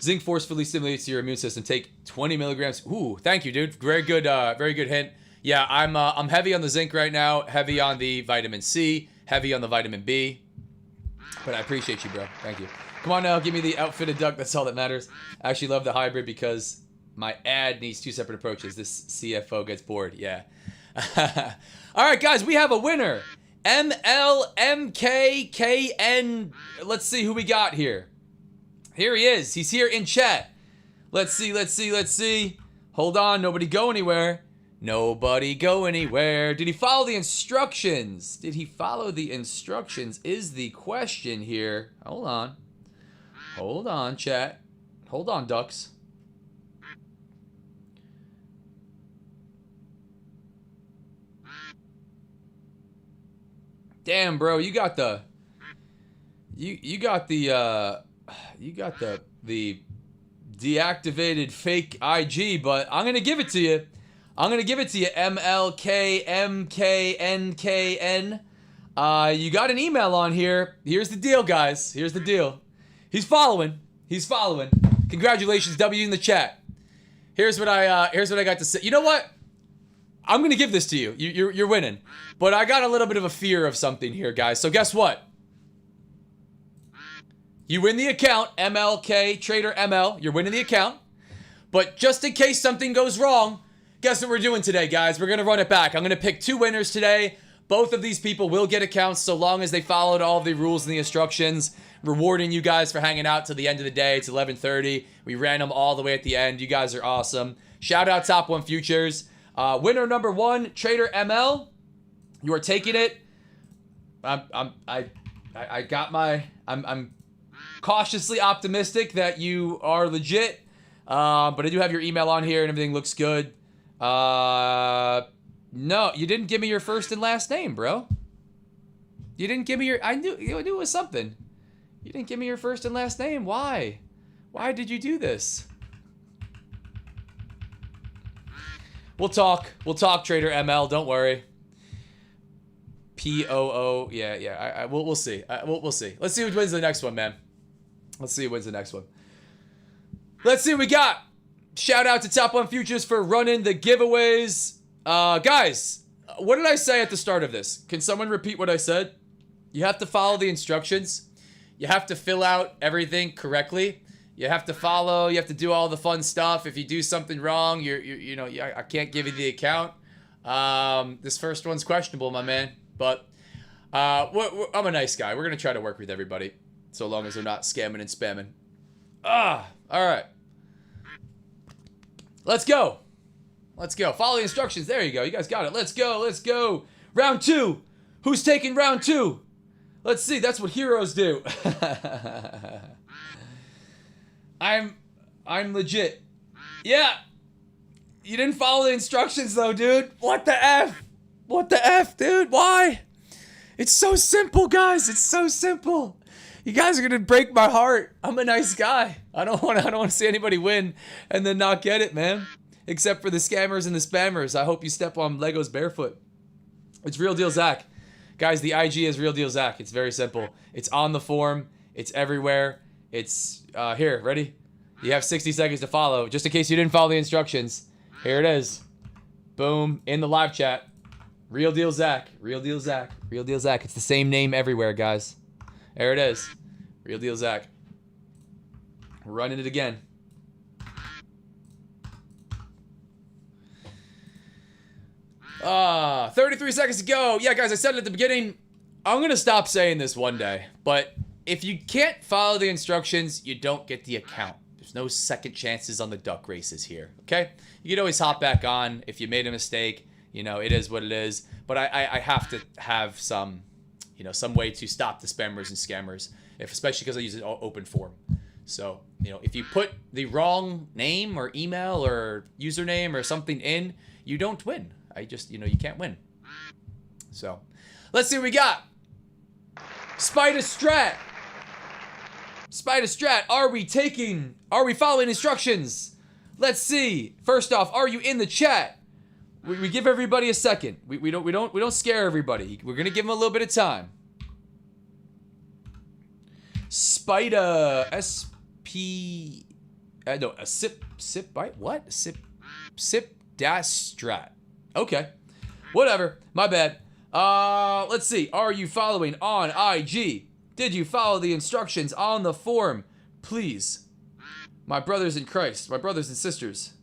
Zinc forcefully stimulates your immune system. Take 20 milligrams. Ooh, thank you, dude. Very good hint. Yeah, I'm heavy on the zinc right now, heavy on the vitamin C, heavy on the vitamin B. But I appreciate you, bro. Thank you. Come on now, give me the outfitted duck. That's all that matters. I actually love the hybrid because my ad needs 2 separate approaches. This CFO gets bored. Yeah. All right, guys, we have a winner. MLMKKN. Let's see who we got here. Here he is. He's here in chat. Let's see. Hold on. Nobody go anywhere. Nobody go anywhere. Did he follow the instructions? Did he follow the instructions is the question here. Hold on. Hold on, chat. Hold on, ducks. Damn, bro, you got the deactivated fake IG, but I'm gonna give it to you. MLKMKNKN. You got an email on here. Here's the deal, guys. Here's the deal. He's following. Congratulations, W in the chat. Here's what I got to say. You know what? I'm gonna give this to you. You're winning. But I got a little bit of a fear of something here, guys. So guess what? You win the account, MLK Trader ML. You're winning the account. But just in case something goes wrong, guess what we're doing today, guys? We're gonna run it back. I'm gonna pick 2 winners today. Both of these people will get accounts so long as they followed all of the rules and the instructions. Rewarding you guys for hanging out till the end of the day. It's 11:30. We ran them all the way at the end. You guys are awesome. Shout out Top 1 Futures. Winner number 1, Trader ML. You are taking it. I'm cautiously optimistic that you are legit. But I do have your email on here and everything looks good. No, you didn't give me your first and last name, bro. You didn't give me your... I knew it was something. You didn't give me your first and last name. Why? Why did you do this? We'll talk, Trader ML. Don't worry. POO. Yeah. We'll see. We'll see. Let's see who wins the next one, man. Let's see who wins the next one. Let's see what we got. Shout out to Top 1 Futures for running the giveaways. Guys, what did I say at the start of this? Can someone repeat what I said? You have to follow the instructions. You have to fill out everything correctly. You have to follow. You have to do all the fun stuff. If you do something wrong, I can't give you the account. This first one's questionable, my man. But I'm a nice guy. We're gonna try to work with everybody, so long as they're not scamming and spamming. All right. Let's go. Follow the instructions. There you go. You guys got it. Let's go. Round 2. Who's taking round 2? Let's see. That's what heroes do. I'm legit. Yeah. You didn't follow the instructions though, dude. What the F? What the F, dude? Why? It's so simple, guys. It's so simple. You guys are gonna break my heart. I'm a nice guy. I don't want to see anybody win and then not get it, man. Except for the scammers and the spammers. I hope you step on Legos barefoot. It's Real Deal Zach. Guys, the IG is Real Deal Zach. It's very simple. It's on the form. It's everywhere. It's here. Ready? You have 60 seconds to follow. Just in case you didn't follow the instructions. Here it is. Boom. In the live chat. Real Deal Zach. Real Deal Zach. Real Deal Zach. It's the same name everywhere, guys. There it is. Real Deal Zach. We're running it again. Ah, 33 seconds to go. Yeah, guys, I said it at the beginning. I'm going to stop saying this one day. But if you can't follow the instructions, you don't get the account. There's no second chances on the duck races here, okay? You can always hop back on if you made a mistake. You know, it is what it is. But I have to have some, some way to stop the spammers and scammers, especially because I use an open form. So, if you put the wrong name or email or username or something in, you don't win. You can't win. So, let's see what we got. Spider Strat. Are we following instructions? Let's see. First off, are you in the chat? We give everybody a second. We don't scare everybody. We're gonna give them a little bit of time. Spider sip dash strat. Okay. Whatever. My bad. Let's see. Are you following on IG? Did you follow the instructions on the form? Please. My brothers in Christ. My brothers and sisters.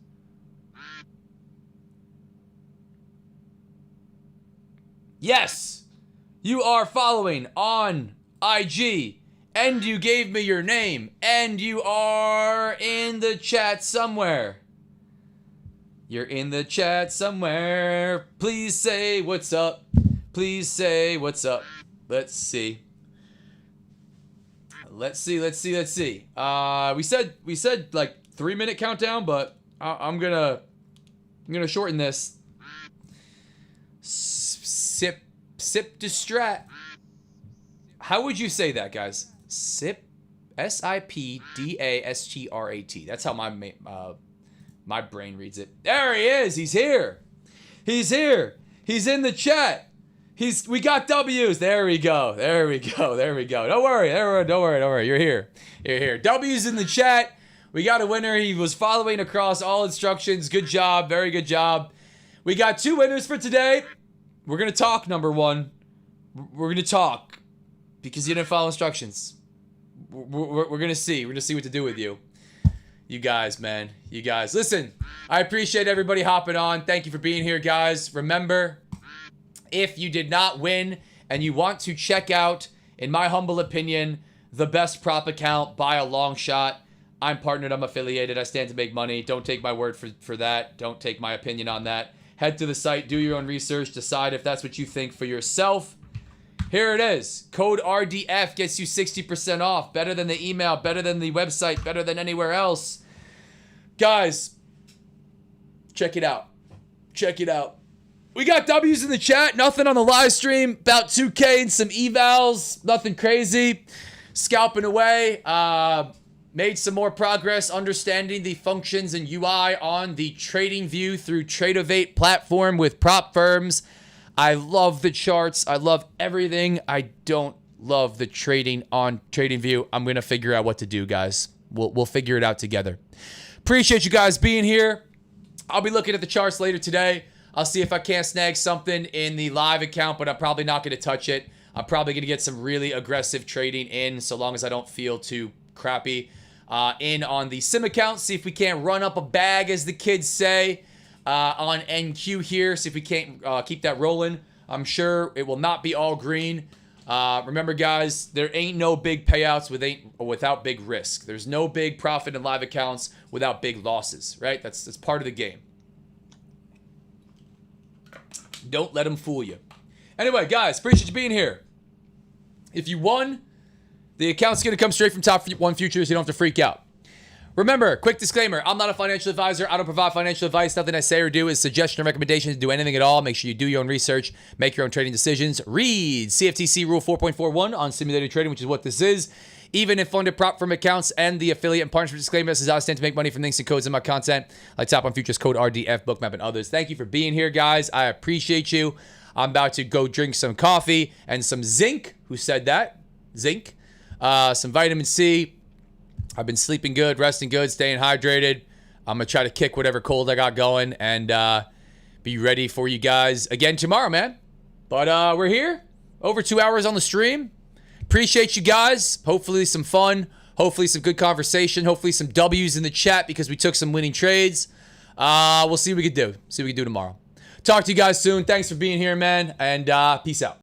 Yes. You are following on IG. And you gave me your name. And you are in the chat somewhere. You're in the chat somewhere. Please say what's up. Please say what's up. Let's see. Let's see. We said like 3-minute countdown, but I'm gonna shorten this. Sip distrat. How would you say that, guys? Sip, SIPDASTRAT. That's how my brain reads it. There he is. He's here. He's here. He's in the chat. We got W's. There we go. Don't worry. You're here. W's in the chat. We got a winner. He was following across all instructions. Good job. Very good job. We got 2 winners for today. We're going to talk, number 1. We're going to talk because you didn't follow instructions. We're going to see. We're going to see what to do with you. You guys, man. You guys. Listen, I appreciate everybody hopping on. Thank you for being here, guys. Remember, if you did not win and you want to check out, in my humble opinion, the best prop account by a long shot, I'm partnered, I'm affiliated, I stand to make money. Don't take my word for that. Don't take my opinion on that. Head to the site, do your own research, decide if that's what you think for yourself. Here it is. Code RDF gets you 60% off. Better than the email, better than the website, better than anywhere else. Guys, check it out. We got W's in the chat. Nothing on the live stream. About 2K and some evals. Nothing crazy. Scalping away. Made some more progress understanding the functions and UI on the TradingView through Tradeovate platform with prop firms. I love the charts. I love everything. I don't love the trading on TradingView. I'm going to figure out what to do, guys. We'll figure it out together. Appreciate you guys being here. I'll be looking at the charts later today. I'll see if I can't snag something in the live account, but I'm probably not going to touch it. I'm probably going to get some really aggressive trading in so long as I don't feel too crappy. In on the sim account, see if we can't run up a bag, as the kids say, on NQ here. See if we can't keep that rolling. I'm sure it will not be all green. Remember, guys, there ain't no big payouts without big risk. There's no big profit in live accounts without big losses, right? That's part of the game. Don't let them fool you. Anyway, guys, appreciate you being here. If you won, the account's going to come straight from Top 1 Futures. You don't have to freak out. Remember, quick disclaimer, I'm not a financial advisor. I don't provide financial advice. Nothing I say or do is suggestion or recommendation to do anything at all. Make sure you do your own research. Make your own trading decisions. Read CFTC Rule 4.41 on simulated trading, which is what this is. Even if funded prop firm accounts and the affiliate and partnership disclaimer, this is how I stand to make money from links and codes in my content, like Top on Futures, code RDF, Bookmap, and others. Thank you for being here, guys. I appreciate you. I'm about to go drink some coffee and some zinc. Who said that? Zinc. Some vitamin C. I've been sleeping good, resting good, staying hydrated. I'm going to try to kick whatever cold I got going and be ready for you guys again tomorrow, man. But we're here. Over 2 hours on the stream. Appreciate you guys. Hopefully some fun. Hopefully some good conversation. Hopefully some W's in the chat because we took some winning trades. We'll see what we can do. See what we can do tomorrow. Talk to you guys soon. Thanks for being here, man. And peace out.